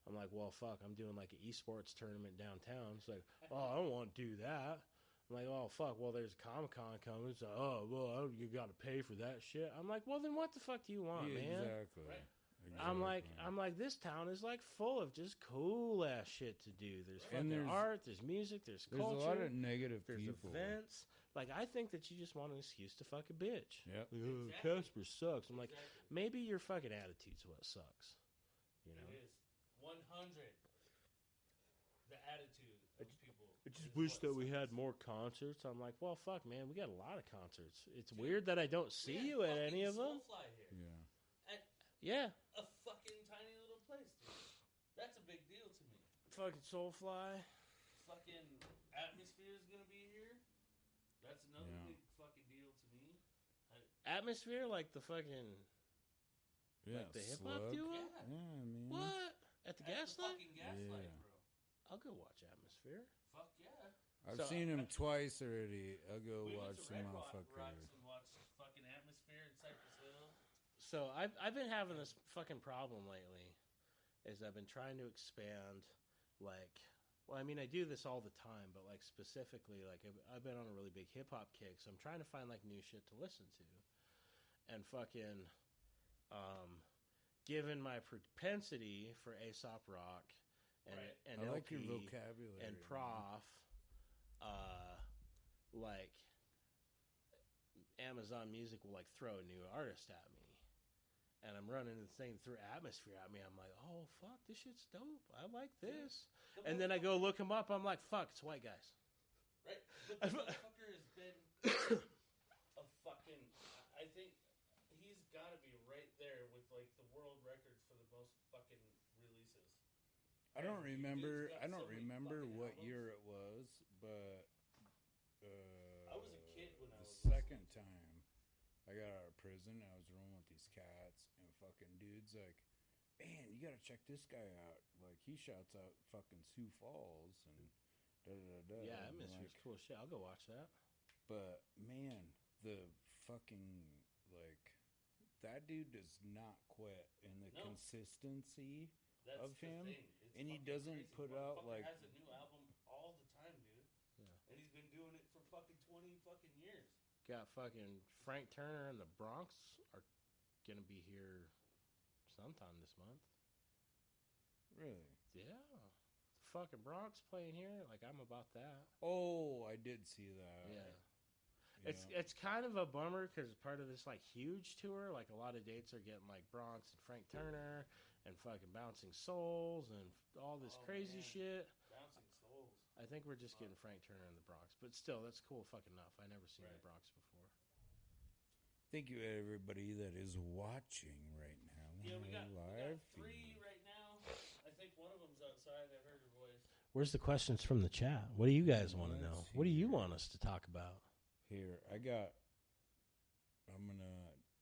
Speaker 2: I'm like, well, fuck, I'm doing like an esports tournament downtown. It's like, oh, I don't want to do that. I'm like, oh, fuck, well, there's Comic-Con coming. It's like, oh, well, you got to pay for that shit. I'm like, well, then what the fuck do you want, man?
Speaker 3: Exactly.
Speaker 1: Right.
Speaker 3: Exactly.
Speaker 2: I'm like, this town is like full of just cool ass shit to do. There's fucking art, there's music, there's culture.
Speaker 3: There's a lot of negative
Speaker 2: there's
Speaker 3: people.
Speaker 2: Events. Like, I think that you just want an excuse to fuck a bitch.
Speaker 3: Yep.
Speaker 2: Like, oh, Casper sucks. I'm like, maybe your fucking attitude's what sucks. You know?
Speaker 1: It is 100. The attitude of people.
Speaker 2: I just wish that we had more concerts. I'm like, well, fuck, man, we got a lot of concerts. It's weird that I don't see you at any of them.
Speaker 1: Here.
Speaker 2: Yeah.
Speaker 1: A fucking tiny little place, dude. That's a big deal to me.
Speaker 2: Fucking Soulfly.
Speaker 1: Fucking Atmosphere is gonna be here. That's another big fucking deal to me.
Speaker 2: Atmosphere, like the fucking, like the hip hop duo.
Speaker 1: Yeah,
Speaker 3: man.
Speaker 2: What? At the Gaslight?
Speaker 1: Fucking Gaslight, bro.
Speaker 2: I'll go watch Atmosphere.
Speaker 1: Fuck yeah.
Speaker 3: I've seen him twice already. I'll go watch
Speaker 1: some
Speaker 3: some
Speaker 1: Rocks
Speaker 3: motherfuckers.
Speaker 1: and watch fucking Atmosphere in Cypress Hill.
Speaker 2: So I've been having this fucking problem lately, is I've been trying to expand, like, well, I mean, I do this all the time, but like specifically, like I've been on a really big hip hop kick, so I'm trying to find like new shit to listen to, and fucking, given my propensity for Aesop Rock and
Speaker 3: I like your
Speaker 2: LP
Speaker 3: vocabulary
Speaker 2: and Prof, like Amazon Music will like throw a new artist at me. And I'm running the thing through Atmosphere at me. I'm like, oh, fuck, this shit's dope. I like this. And then I go look him up. I'm like, fuck, it's white guys.
Speaker 1: Right? But the motherfucker has been a fucking... I think he's got to be right there with, like, the world record for the most fucking releases.
Speaker 3: I don't remember what
Speaker 1: albums.
Speaker 3: year it was, but
Speaker 1: I was a kid when I was
Speaker 3: the second time I got out of prison, I was rolling with these cats, and fucking dude's like, man, you gotta check this guy out. Like, he shouts out fucking Sioux Falls and da-da-da-da.
Speaker 2: Yeah,
Speaker 3: And
Speaker 2: Atmosphere's
Speaker 3: like,
Speaker 2: cool shit. I'll go watch that.
Speaker 3: But, man, the fucking, like, that dude does not quit. And the consistency
Speaker 1: That's
Speaker 3: of
Speaker 1: the
Speaker 3: him,
Speaker 1: thing. It's
Speaker 3: and he
Speaker 1: fucking
Speaker 3: doesn't
Speaker 1: crazy.
Speaker 3: put out,
Speaker 1: Motherfucker
Speaker 3: like...
Speaker 1: has a new album all the time, dude.
Speaker 2: Yeah.
Speaker 1: And he's been doing it for fucking 20 fucking years.
Speaker 2: Got fucking Frank Turner and the Bronx are going to be here sometime this month.
Speaker 3: Really?
Speaker 2: Yeah. Fucking Bronx playing here. Like, I'm about that.
Speaker 3: Oh, I did see that.
Speaker 2: Yeah. It's kind of a bummer because part of this like huge tour, like a lot of dates are getting like Bronx and Frank Turner and fucking Bouncing Souls and all this crazy shit.
Speaker 1: Bouncing Souls.
Speaker 2: I think we're just getting Frank Turner in the Bronx, but still, that's cool fucking enough. I never seen the Bronx before.
Speaker 3: Thank you, everybody that is watching right now.
Speaker 1: Yeah, we got
Speaker 3: live
Speaker 1: 3 right now. I think one of them's outside. I heard her voice.
Speaker 2: Where's the questions from the chat? What do you guys want to know? What do you want us to talk about?
Speaker 3: Here,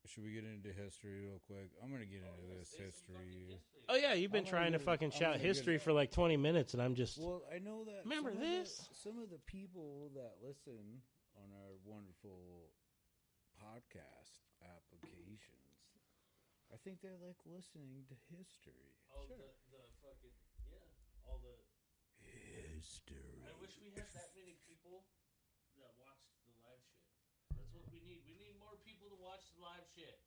Speaker 3: should we get into history real quick? I'm gonna get into this history.
Speaker 2: Oh yeah, you've been trying to fucking shout history for like 20 minutes, and I'm just.
Speaker 3: Well, I know that.
Speaker 2: Remember this?
Speaker 3: Some of the people that listen on our wonderful podcast applications. I think they like listening to history.
Speaker 1: Oh, sure. the fucking, yeah. All the
Speaker 3: history.
Speaker 1: I wish we had that many people that watched the live shit. That's what we need. We need more people to watch the live shit.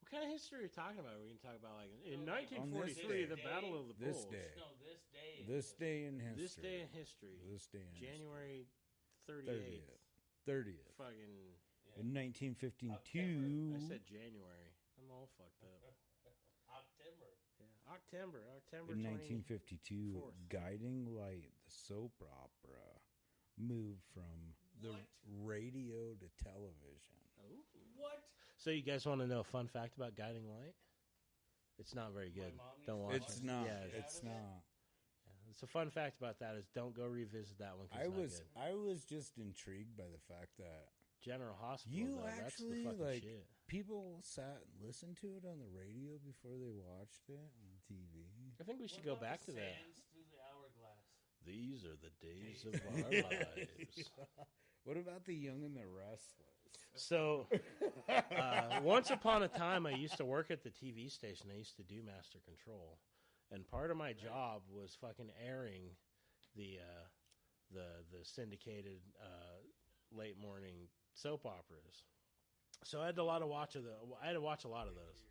Speaker 2: What kind of history are you talking about? Are we going to talk about, like, in
Speaker 1: like
Speaker 2: 1943, the Battle of the Bulls?
Speaker 3: This day.
Speaker 1: No, this day.
Speaker 3: This day in history.
Speaker 2: This day in history.
Speaker 3: This day in
Speaker 2: January 38th.
Speaker 3: 30th.
Speaker 2: Fucking...
Speaker 3: In 1952.
Speaker 2: October. I said January. I'm all fucked up.
Speaker 1: October.
Speaker 2: Yeah, October
Speaker 3: In 1952,
Speaker 2: 24th.
Speaker 3: Guiding Light, the soap opera, moved from the radio to television.
Speaker 2: Oh.
Speaker 1: What?
Speaker 2: So you guys want to know a fun fact about Guiding Light? It's not very good. Don't watch
Speaker 3: It's
Speaker 2: it.
Speaker 3: not.
Speaker 2: Yeah,
Speaker 3: It's not.
Speaker 2: yeah. It's a fun fact about that is don't go revisit that one. 'Cause it's not good.
Speaker 3: I was just intrigued by the fact that
Speaker 2: General Hospital.
Speaker 3: you
Speaker 2: though, that's the
Speaker 3: actually
Speaker 2: fucking
Speaker 3: like
Speaker 2: shit.
Speaker 3: people sat and listened to it on the radio before they watched it on TV.
Speaker 2: I think we should go back to that.
Speaker 1: Sands through the hourglass.
Speaker 2: These are the days of our lives.
Speaker 3: What about the Young and the Restless?
Speaker 2: So, once upon a time, I used to work at the TV station. I used to do Master Control, and part of my job was fucking airing the syndicated late morning soap operas. So I had to watch a lot of those.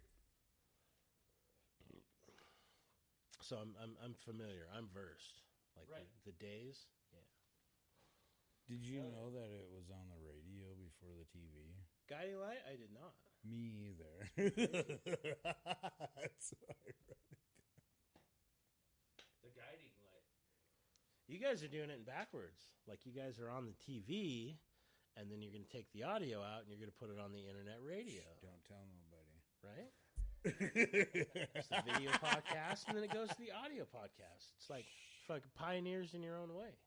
Speaker 2: So I'm familiar. I'm versed. Like
Speaker 1: Right.
Speaker 2: the days. Yeah.
Speaker 3: Did you know that it was on the radio before the TV?
Speaker 2: Guiding Light? I did not.
Speaker 3: Me either. That's why I wrote it.
Speaker 1: The guiding light.
Speaker 2: You guys are doing it in backwards. Like you guys are on the TV, and then you're going to take the audio out, and you're going to put it on the internet radio.
Speaker 3: Don't tell nobody.
Speaker 2: Right? It's the video podcast, and then it goes to the audio podcast. It's like pioneers in your own way.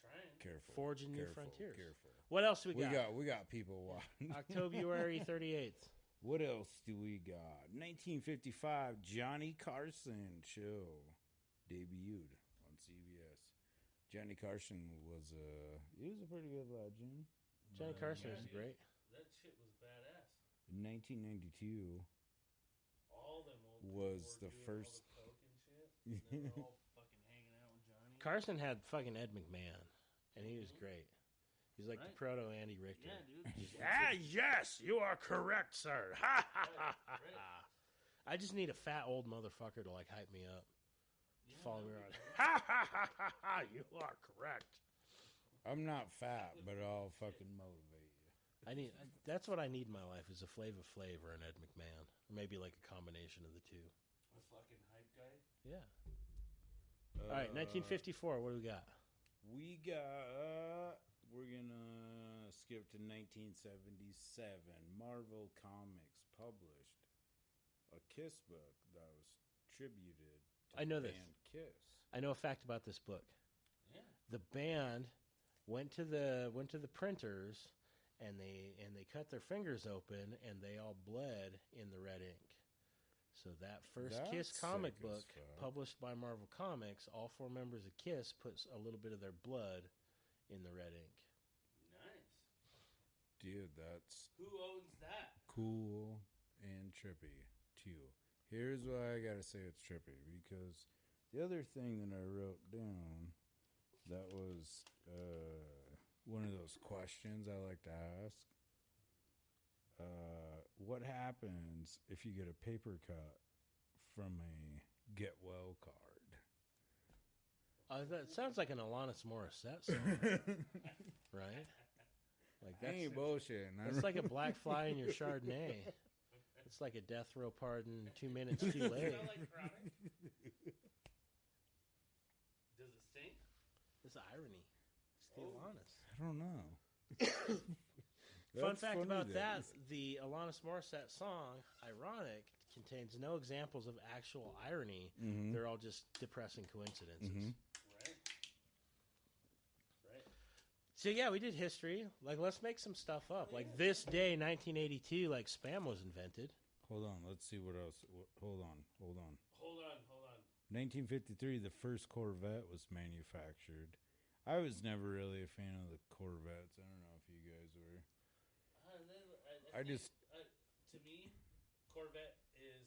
Speaker 1: Trying.
Speaker 3: Careful.
Speaker 2: Forging new
Speaker 3: Careful,
Speaker 2: frontiers.
Speaker 3: Careful.
Speaker 2: What else we got?
Speaker 3: We got people watching.
Speaker 2: October 38th.
Speaker 3: What else do we got? 1955, Johnny Carson show debuted on CBS. Johnny Carson was he was a pretty good legend.
Speaker 2: Johnny Carson is great.
Speaker 1: That shit was badass.
Speaker 3: In 1992
Speaker 1: All them old
Speaker 3: was
Speaker 1: people
Speaker 3: the
Speaker 1: were doing
Speaker 3: first.
Speaker 1: all the coke and shit. And they were all fucking hanging out with Johnny.
Speaker 2: Carson had fucking Ed McMahon, and he was great. He's like the
Speaker 1: Right.
Speaker 2: proto Andy Richter.
Speaker 1: Yeah, dude.
Speaker 2: Yes, you are correct, sir. Ha ha ha ha.
Speaker 1: Right.
Speaker 2: I just need a fat old motherfucker to like hype me up,
Speaker 1: Yeah,
Speaker 2: follow me
Speaker 1: that
Speaker 2: around.
Speaker 1: would be
Speaker 2: Ha ha ha ha ha. You are correct.
Speaker 3: I'm not fat, but I'll fucking motivate you.
Speaker 2: That's what I need in my life is a Flava Flav or an Ed McMahon, or maybe like a combination of the two.
Speaker 1: A fucking hype guy.
Speaker 2: Yeah. All right, 1954. What do we got?
Speaker 3: We're gonna skip to 1977. Marvel Comics published a Kiss book that was tributed to
Speaker 2: I know
Speaker 3: the
Speaker 2: this.
Speaker 3: band Kiss.
Speaker 2: I know a fact about this book.
Speaker 1: Yeah.
Speaker 2: The band went to the printers and they cut their fingers open and they all bled in the red ink. So that first
Speaker 3: That's
Speaker 2: Kiss comic
Speaker 3: sick as
Speaker 2: book
Speaker 3: fuck.
Speaker 2: published by Marvel Comics, all 4 members of Kiss put a little bit of their blood in the red ink.
Speaker 1: Nice.
Speaker 3: Dude, that's
Speaker 1: Who owns that?
Speaker 3: cool and trippy too. Here's why I gotta say it's trippy, because the other thing that I wrote down that was one of those questions I like to ask. What happens if you get a paper cut from a get well card?
Speaker 2: That sounds like an Alanis Morissette song, right? Like
Speaker 3: I ain't bullshitting.
Speaker 2: that's like a black fly in your Chardonnay. It's like a death row pardon 2 minutes too late.
Speaker 1: Smell like chronic? Does it stink?
Speaker 2: It's irony. It's the Alanis.
Speaker 3: I don't know.
Speaker 2: Fun
Speaker 3: That's
Speaker 2: fact
Speaker 3: funny
Speaker 2: about
Speaker 3: then.
Speaker 2: that, the Alanis Morissette song, Ironic, contains no examples of actual irony.
Speaker 3: Mhm.
Speaker 2: They're all just depressing coincidences.
Speaker 3: Mhm.
Speaker 1: Right. Right.
Speaker 2: So yeah, we did history. Like, let's make some stuff up. Like this day, 1982, like Spam was invented.
Speaker 3: Hold on. Let's see what else. Hold on.
Speaker 1: Hold on.
Speaker 3: 1953, the first Corvette was manufactured. I was never really a fan of the Corvettes. I don't know if you guys were. I just-
Speaker 1: to me, Corvette is,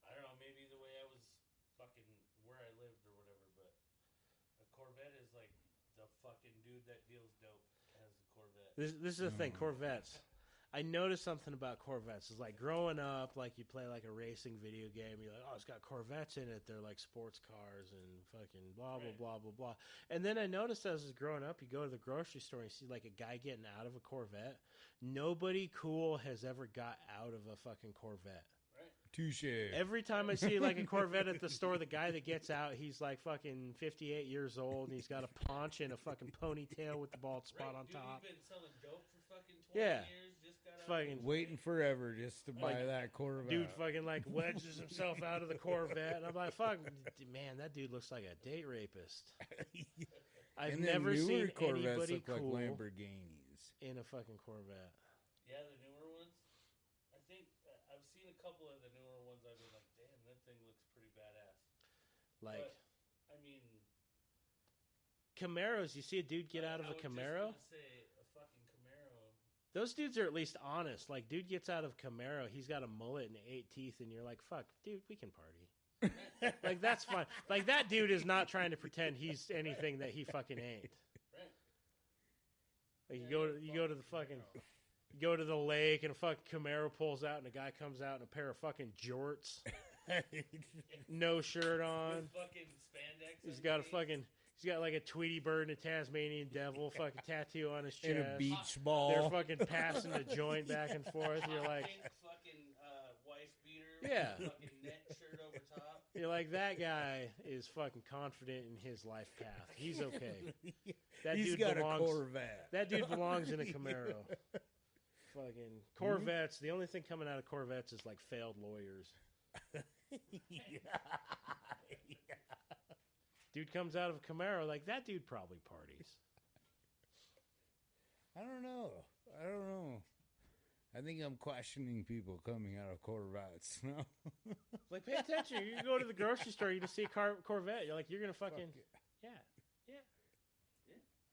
Speaker 1: I don't know, maybe the way I was fucking where I lived or whatever, but a Corvette is like the fucking dude that deals dope has a Corvette.
Speaker 2: This is the thing, Corvettes. I noticed something about Corvettes. It's like growing up, like you play like a racing video game. You're like, oh, it's got Corvettes in it. They're like sports cars and fucking blah, blah,
Speaker 1: Right.
Speaker 2: blah, blah, blah. And then I noticed as I was growing up, you go to the grocery store and you see like a guy getting out of a Corvette. Nobody cool has ever got out of a fucking Corvette.
Speaker 3: Touche.
Speaker 2: Every time I see like a Corvette at the store, the guy that gets out, he's like fucking 58 years old and he's got a paunch and a fucking ponytail with the bald spot on
Speaker 1: Dude,
Speaker 2: top.
Speaker 1: you've been selling dope for fucking 20
Speaker 2: Yeah.
Speaker 1: years. Just got out
Speaker 2: Fucking
Speaker 1: of
Speaker 3: Waiting forever just to buy that Corvette.
Speaker 2: dude fucking like wedges himself out of the Corvette. And I'm like, fuck, man, that dude looks like a date rapist. I've
Speaker 3: And then
Speaker 2: never
Speaker 3: newer
Speaker 2: seen
Speaker 3: Corvettes
Speaker 2: anybody
Speaker 3: look
Speaker 2: cool
Speaker 3: like Lamborghinis.
Speaker 2: in a fucking Corvette.
Speaker 1: Yeah, the newer ones. I think I've seen a couple of the newer ones. I've been like, damn, that thing looks pretty badass.
Speaker 2: Like
Speaker 1: But, I mean,
Speaker 2: Camaros, you see a dude get out of
Speaker 1: I
Speaker 2: a
Speaker 1: was
Speaker 2: Camaro?
Speaker 1: just gonna say a fucking Camaro.
Speaker 2: Those dudes are at least honest. Like, dude gets out of Camaro, he's got a mullet and 8 teeth, and you're like, fuck, dude, we can party. Like, that's fine. Like, that dude is not trying to pretend he's anything that he fucking ain't.
Speaker 1: Right.
Speaker 2: Like, you go to the fucking, you go to the lake, and a fucking Camaro pulls out, and a guy comes out in a pair of fucking jorts, no shirt on.
Speaker 1: With fucking spandex.
Speaker 2: He's got a fucking, he's got like a Tweety bird and a Tasmanian devil fucking tattoo on his chest.
Speaker 3: And a beach ball.
Speaker 2: They're fucking passing the joint back and forth. You're like,
Speaker 1: Pink fucking wife beater.
Speaker 2: Yeah.
Speaker 1: With fucking net shirt over top.
Speaker 2: you're like, that guy is fucking confident in his life path. He's okay. That
Speaker 3: He's
Speaker 2: dude
Speaker 3: got
Speaker 2: belongs.
Speaker 3: a Corvette.
Speaker 2: That dude belongs in a Camaro. Fucking Corvettes. The only thing coming out of Corvettes is like failed lawyers. Dude comes out of a Camaro, like that dude probably parties.
Speaker 3: I don't know. I think I'm questioning people coming out of Corvettes. No?
Speaker 2: Like, pay attention. You go to the grocery store, you just see a Corvette. You're like, you're gonna fucking
Speaker 3: Fuck it.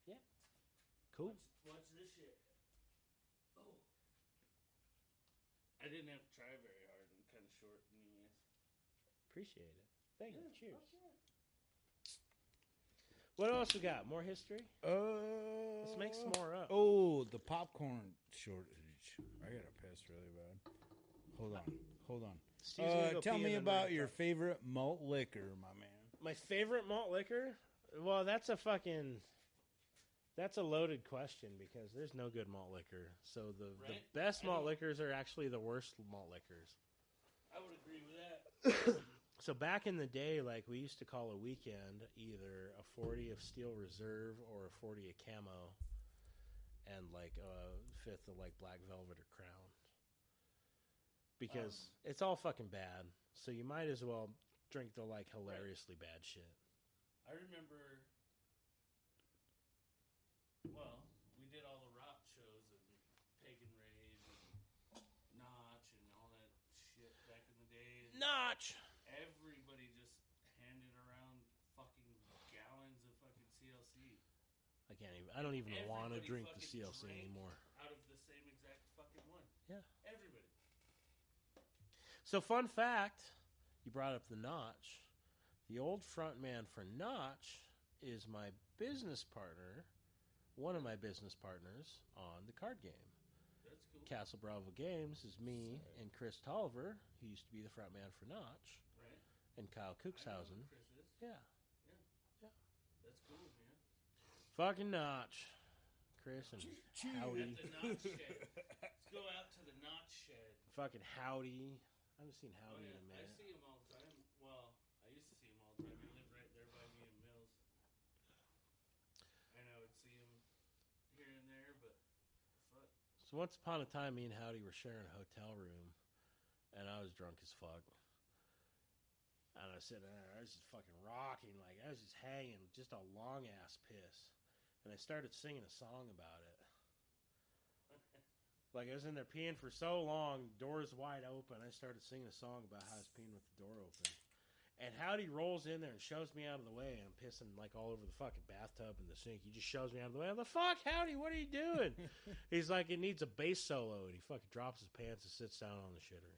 Speaker 2: yeah. Cool.
Speaker 1: Watch this shit. Oh. I didn't have to try very hard. I'm kind of short, anyways.
Speaker 2: Appreciate it. Thank you. Cheers. What else we got? More history? Let's make some more up.
Speaker 3: Oh, the popcorn shortage. I gotta piss really bad. Hold on.
Speaker 2: Steve's gonna go
Speaker 3: Tell
Speaker 2: pee
Speaker 3: me
Speaker 2: and then
Speaker 3: about
Speaker 2: we're
Speaker 3: your
Speaker 2: gonna talk.
Speaker 3: favorite malt liquor, my man.
Speaker 2: My favorite malt liquor? Well, that's a loaded question because there's no good malt liquor. So the
Speaker 1: Right?
Speaker 2: best
Speaker 1: I
Speaker 2: malt
Speaker 1: don't-
Speaker 2: liquors are actually the worst malt liquors.
Speaker 1: I would agree with that.
Speaker 2: So back in the day, like we used to call a weekend either a 40 of Steel Reserve or a 40 of Camo, and like a fifth of like Black Velvet or Crown, because it's all fucking bad. So you might as well drink the like hilariously bad shit.
Speaker 1: I remember, well, we did all the rock shows and Pagan Rave and Notch and all that shit back in the day. And
Speaker 2: Notch.
Speaker 1: everybody just handed around fucking gallons of fucking CLC.
Speaker 2: I don't even want to
Speaker 1: Everybody
Speaker 2: drink the
Speaker 1: fucking
Speaker 2: CLC
Speaker 1: drank
Speaker 2: anymore.
Speaker 1: out of the same exact fucking one.
Speaker 2: Yeah.
Speaker 1: Everybody.
Speaker 2: So fun fact, you brought up the Notch. The old frontman for Notch is my business partner, one of my business partners on the card game.
Speaker 1: That's cool.
Speaker 2: Castle Bravo Games is me and Chris Tolliver, who used to be the frontman for Notch,
Speaker 1: Right?
Speaker 2: and Kyle
Speaker 1: I know
Speaker 2: Cuxhausen.
Speaker 1: who Chris is.
Speaker 2: Yeah.
Speaker 1: That's cool, man.
Speaker 2: Fucking Notch. Chris and Howdy.
Speaker 1: At the Notch Shed. Let's go out to the Notch Shed.
Speaker 2: Fucking Howdy. I haven't seen
Speaker 1: Oh,
Speaker 2: Howdy
Speaker 1: yeah.
Speaker 2: in a
Speaker 1: I
Speaker 2: minute.
Speaker 1: see him all the time. Well, I used to see him all the time. He lived right there by me in Mills. And I would see him here and there, but fuck.
Speaker 2: So once upon a time, me and Howdy were sharing a hotel room, and I was drunk as fuck. And I was sitting there, I was just fucking rocking, like I was just hanging, just a long ass piss. And I started singing a song about it. Like I was in there peeing for so long, doors wide open. I started singing a song about how I was peeing with the door open. And Howdy rolls in there and shoves me out of the way. I'm pissing like all over the fucking bathtub and the sink. He just shoves me out of the way. I'm like, fuck, Howdy, what are you doing? He's like, it needs a bass solo. And he fucking drops his pants and sits down on the shitter.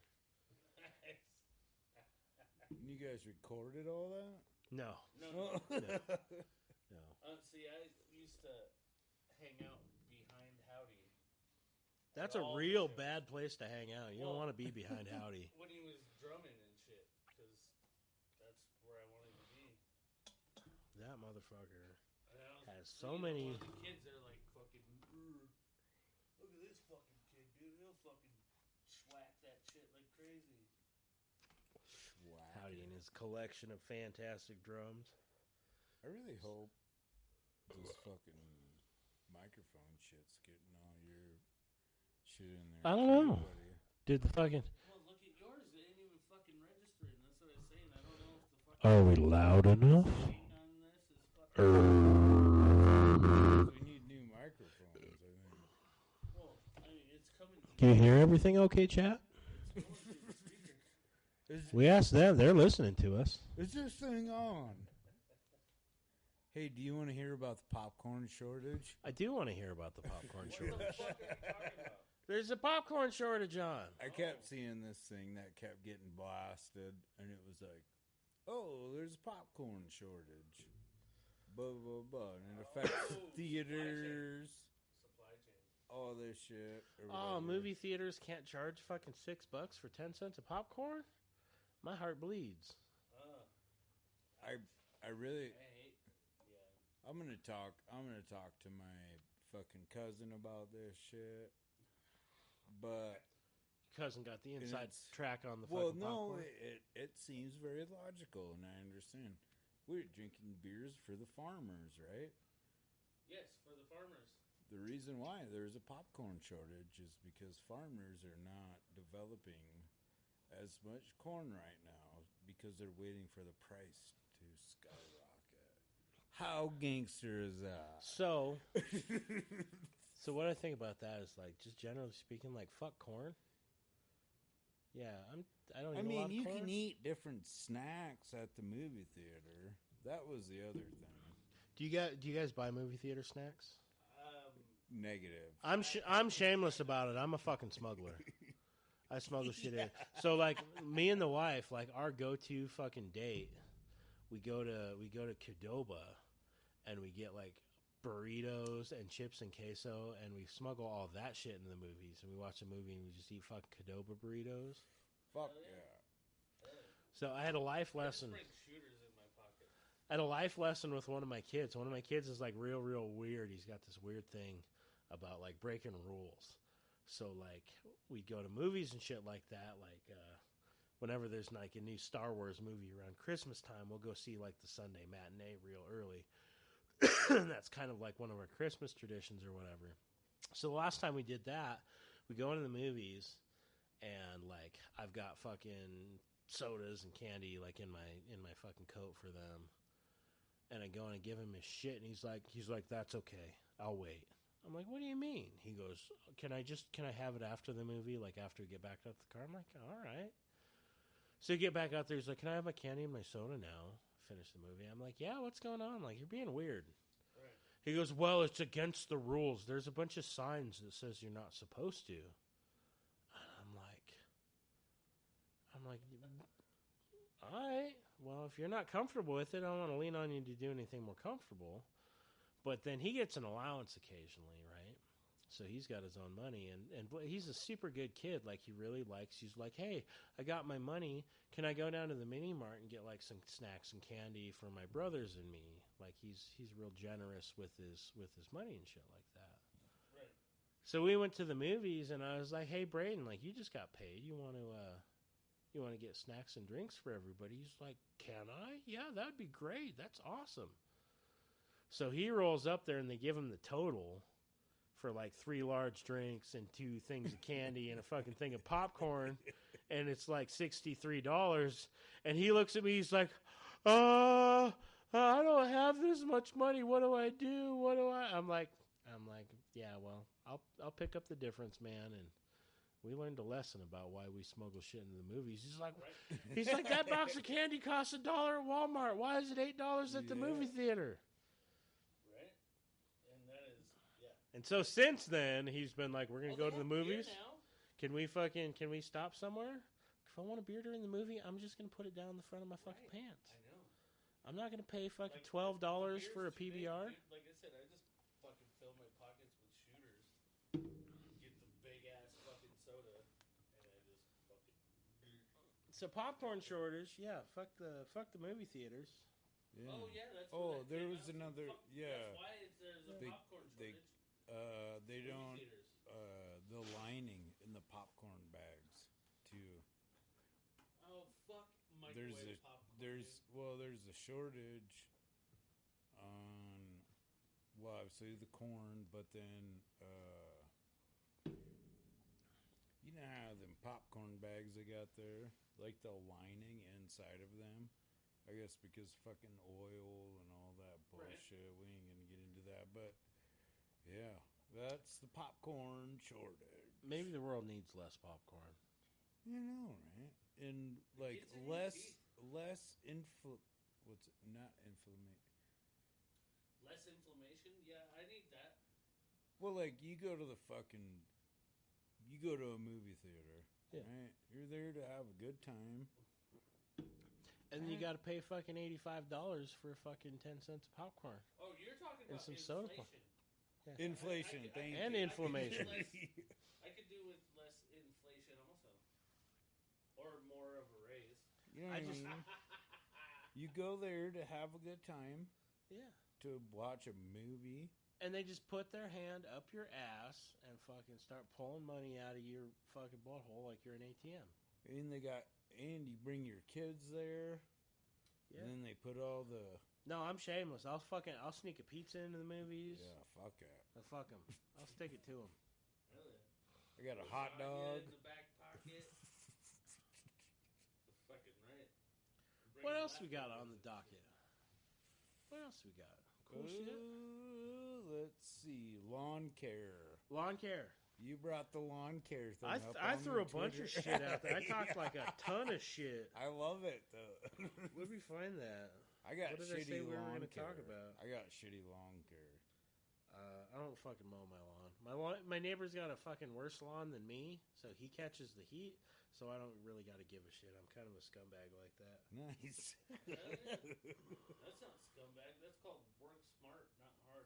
Speaker 3: You guys recorded all that?
Speaker 2: No.
Speaker 1: No.
Speaker 2: No.
Speaker 1: See, I used to hang out behind Howdy.
Speaker 2: That's a
Speaker 1: All
Speaker 2: real
Speaker 1: the shows.
Speaker 2: bad place to hang out. You don't want to be behind Howdy.
Speaker 1: When he was drumming and shit, because that's where I wanted to be.
Speaker 2: That motherfucker
Speaker 1: And I was
Speaker 2: has so
Speaker 1: seeing
Speaker 2: many.
Speaker 1: all the kids are like fucking. Look at this fucking kid, dude. He'll fucking schwack that shit like crazy.
Speaker 2: Howdy and his collection of fantastic drums.
Speaker 3: I really hope this fucking microphone shit's getting all your shit in there.
Speaker 2: I don't know.
Speaker 3: Buddy.
Speaker 2: Did the fucking.
Speaker 1: Well, look at yours. It ain't even fucking registering. That's what I was saying. I don't know if the fucking.
Speaker 2: Are we loud enough?
Speaker 1: thing on this is fucking.
Speaker 3: We need new microphones, I think.
Speaker 1: Well, I mean, it's coming.
Speaker 2: Can you hear everything okay, chat?
Speaker 1: It's going through the speaker.
Speaker 2: We asked them. They're listening to us.
Speaker 3: Is this thing on? Hey, do you want to hear about the popcorn shortage?
Speaker 2: I do want to hear about the popcorn
Speaker 1: What the
Speaker 2: shortage.
Speaker 1: fuck are you talking about?
Speaker 2: There's a popcorn shortage on.
Speaker 3: I kept seeing this thing that kept getting blasted, and it was like, oh, there's a popcorn shortage. Blah, blah, blah. And it affects theaters,
Speaker 1: Supply chain.
Speaker 3: all this shit. Or
Speaker 2: Oh,
Speaker 3: whatever.
Speaker 2: movie theaters can't charge fucking $6 for 10 cents of popcorn? My heart bleeds.
Speaker 3: I really,
Speaker 1: I hate. Yeah.
Speaker 3: I'm gonna talk to my fucking cousin about this shit. But
Speaker 2: Cousin got the inside
Speaker 3: it's-
Speaker 2: track on the
Speaker 3: well,
Speaker 2: fucking
Speaker 3: no,
Speaker 2: popcorn.
Speaker 3: it seems very logical, and I understand. We're drinking beers for the farmers, right?
Speaker 1: Yes, for the farmers.
Speaker 3: The reason why there's a popcorn shortage is because farmers are not developing as much corn right now because they're waiting for the price to skyrocket. How gangster is that?
Speaker 2: So what I think about that is like, just generally speaking, like fuck corn. Yeah, I don't.
Speaker 3: I
Speaker 2: Eat a lot
Speaker 3: mean,
Speaker 2: of
Speaker 3: you
Speaker 2: corn.
Speaker 3: can eat different snacks at the movie theater. That was the other thing.
Speaker 2: Do you guys buy movie theater snacks?
Speaker 3: Negative.
Speaker 2: I'm shameless about it. I'm a fucking smuggler. I smuggle shit in. So like me and the wife, like our go-to fucking date, we go to Qdoba, and we get like burritos and chips and queso, and we smuggle all that shit into the movies, and we watch a movie and we just eat fucking Qdoba burritos.
Speaker 3: Fuck yeah.
Speaker 2: So I had a life lesson.
Speaker 1: Bring shooters in my pocket.
Speaker 2: I had a life lesson with one of my kids. One of my kids is like real weird. He's got this weird thing about like breaking rules. So like we go to movies and shit like that. Like whenever there's like a new Star Wars movie around Christmas time, we'll go see like the Sunday matinee real early. That's kind of like one of our Christmas traditions or whatever. So the last time we did that, we go into the movies and like I've got fucking sodas and candy like in my fucking coat for them. And I go and I give him his shit, and he's like, that's okay. I'll wait. I'm like, what do you mean? He goes, can I have it after the movie, like after we get back out the car? I'm like, all right. So you get back out there, he's like, can I have my candy and my soda now? Finish the movie. I'm like, yeah, what's going on? Like, you're being weird.
Speaker 1: Right.
Speaker 2: He goes, well, it's against the rules. There's a bunch of signs that says you're not supposed to. I'm like, all right. Well, if you're not comfortable with it, I don't want to lean on you to do anything more comfortable. But then he gets an allowance occasionally, right? So he's got his own money, and he's a super good kid. Like, he really likes, he's like, hey, I got my money. Can I go down to the mini mart and get like some snacks and candy for my brothers and me? Like, he's real generous with his money and shit like that.
Speaker 1: Right.
Speaker 2: So we went to the movies, and I was like, hey, Braden, like, you just got paid. You want to get snacks and drinks for everybody? He's like, can I? Yeah, that'd be great. That's awesome. So he rolls up there, and they give him the total for like 3 large drinks and 2 things of candy and a fucking thing of popcorn, and it's like $63. And he looks at me, he's like, I don't have this much money. What do I do? I'm like, yeah, well, I'll pick up the difference, man. And We learned a lesson about why we smuggle shit into the movies. He's like, that box of candy costs $1 at Walmart. Why is it $8 at the movie theater?
Speaker 1: Right? And that is, yeah.
Speaker 2: And so since then, he's been like, we're going to go to the movies.
Speaker 1: Now?
Speaker 2: Can we stop somewhere? If I want a beer during the movie, I'm just going to put it down the front of my fucking pants.
Speaker 1: I know.
Speaker 2: I'm not going to pay fucking $12 for a PBR.
Speaker 1: Like I said, I just fucking fill my pockets with shooters, get the big ass fucking soda, and I just fucking.
Speaker 2: So popcorn shortage, yeah. Fuck the movie theaters.
Speaker 3: Yeah.
Speaker 1: Oh yeah, that's.
Speaker 3: Oh,
Speaker 1: what that
Speaker 3: there
Speaker 1: came
Speaker 3: was
Speaker 1: out.
Speaker 3: another. Yeah.
Speaker 1: That's why there's a popcorn shortage.
Speaker 3: They
Speaker 1: Movie
Speaker 3: don't.
Speaker 1: theaters.
Speaker 3: The lining in the popcorn bags too.
Speaker 1: Oh fuck!
Speaker 3: There's
Speaker 1: Microwave popcorn.
Speaker 3: There's a shortage on obviously the corn, but then you know how them popcorn bags they got there, like the lining inside of them. I guess because fucking oil and all that bullshit. We ain't gonna get into that, but yeah, that's the popcorn shortage.
Speaker 2: Maybe the world needs less popcorn.
Speaker 3: You know, right? And like
Speaker 1: It's in your teeth. Less inflammation? Yeah, I need that.
Speaker 3: Well, like you go to a movie theater, right? You're there to have a good time.
Speaker 2: And then you got to pay fucking $85 for fucking 10 cents of popcorn.
Speaker 1: Oh, you're talking
Speaker 2: And
Speaker 1: about
Speaker 2: some soda
Speaker 1: inflation.
Speaker 2: Yeah.
Speaker 3: Inflation, thank
Speaker 2: And
Speaker 3: you.
Speaker 2: inflammation.
Speaker 1: I could do with less inflation also. Or more of a raise.
Speaker 3: You know what I mean? You go there to have a good time,
Speaker 2: Yeah.
Speaker 3: to watch a movie.
Speaker 2: And they just put their hand up your ass and fucking start pulling money out of your fucking butthole like you're an ATM.
Speaker 3: And you bring your kids there.
Speaker 2: Yeah.
Speaker 3: And then they put all the...
Speaker 2: No, I'm shameless. I'll sneak a pizza into the movies.
Speaker 3: Yeah, fuck that.
Speaker 2: Fuck them. I'll stick it to them.
Speaker 1: Really?
Speaker 3: I got a hot dog.
Speaker 1: In the back pocket. Fucking right.
Speaker 2: What else we got on the docket? What else we got? Cool shit.
Speaker 3: Let's see. Lawn care.
Speaker 2: Lawn care.
Speaker 3: You brought the lawn care thing up.
Speaker 2: I
Speaker 3: on
Speaker 2: threw a
Speaker 3: the
Speaker 2: bunch
Speaker 3: Twitter.
Speaker 2: of shit out there. I talked like a ton of shit.
Speaker 3: I love it, though.
Speaker 2: Where'd we find that?
Speaker 3: I got
Speaker 2: What did I say
Speaker 3: shitty
Speaker 2: we were
Speaker 3: lawn
Speaker 2: gonna
Speaker 3: care.
Speaker 2: talk about?
Speaker 3: I got shitty lawn care.
Speaker 2: I don't fucking mow my lawn. My neighbor's got a fucking worse lawn than me, so he catches the heat. So I don't really got to give a shit. I'm kind of a scumbag like that.
Speaker 3: Nice.
Speaker 1: That's not scumbag. That's called work smart, not hard.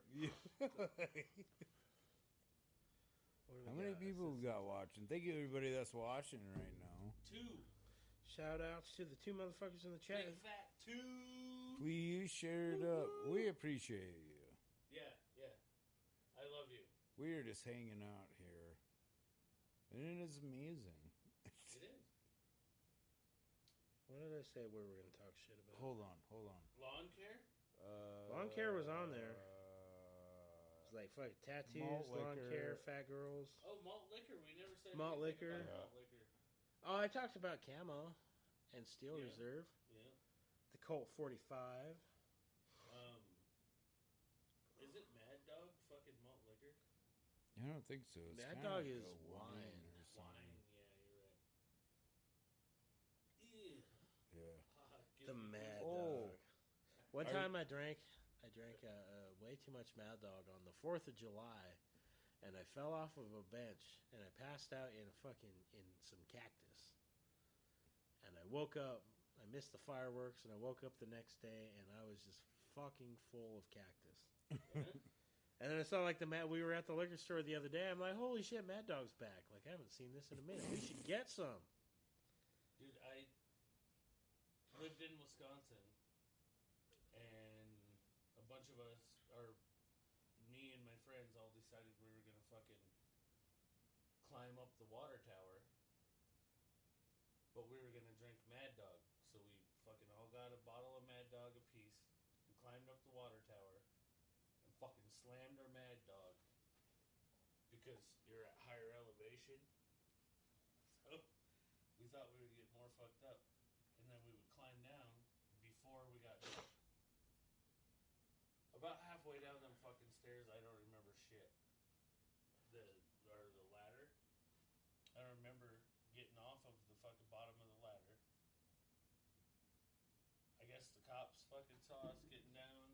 Speaker 3: How many people we got watching? Thank you, everybody that's watching right now.
Speaker 1: 2.
Speaker 2: Shout outs to the 2 motherfuckers in the chat.
Speaker 1: Big fat 2.
Speaker 3: Please share it up. We appreciate you.
Speaker 1: Yeah. I love you.
Speaker 3: We are just hanging out here. And it is amazing.
Speaker 1: It is.
Speaker 2: What did I say we were going to talk shit about?
Speaker 3: Hold on.
Speaker 1: Lawn care?
Speaker 2: Lawn care was on there. It's like fucking tattoos,
Speaker 3: malt
Speaker 2: lawn
Speaker 3: liquor.
Speaker 2: care, fat girls.
Speaker 1: Oh, malt liquor. We never said
Speaker 2: Malt
Speaker 1: anything
Speaker 2: liquor.
Speaker 1: about malt liquor.
Speaker 2: Oh, I talked about Camo and Steel
Speaker 1: Yeah.
Speaker 2: Reserve.
Speaker 1: Yeah.
Speaker 2: The Colt 45.
Speaker 1: Is it Mad Dog fucking malt liquor?
Speaker 3: I don't think so. It's
Speaker 2: Mad
Speaker 3: kinda
Speaker 2: Dog
Speaker 3: like
Speaker 2: is
Speaker 3: a
Speaker 2: wine.
Speaker 3: or something.
Speaker 1: Wine. Yeah, you're right. Ew.
Speaker 3: Yeah.
Speaker 1: Gives
Speaker 2: The
Speaker 1: me
Speaker 2: Mad
Speaker 3: Oh.
Speaker 2: Dog. One time I drank way too much Mad Dog on the 4th of July, and I fell off of a bench, and I passed out in some cactus. And I woke up, I missed the fireworks, and I woke up the next day, and I was just fucking full of cactus. And then I saw we were at the liquor store the other day. I'm like, holy shit, Mad Dog's back. Like, I haven't seen this in a minute. We should get some.
Speaker 1: Dude, I lived in Wisconsin, and a bunch of us, or me and my friends, all decided we were going to fucking climb up the water tower, but we were going to drink Mad Dog. So we fucking all got a bottle of Mad Dog apiece and climbed up the water tower and fucking slammed our Mad Dog because you're at higher elevation. So we thought we would get more fucked up, and then we would climb down before we got drunk. About halfway down them fucking stairs, I don't remember shit. The ladder. I don't remember saw us getting down,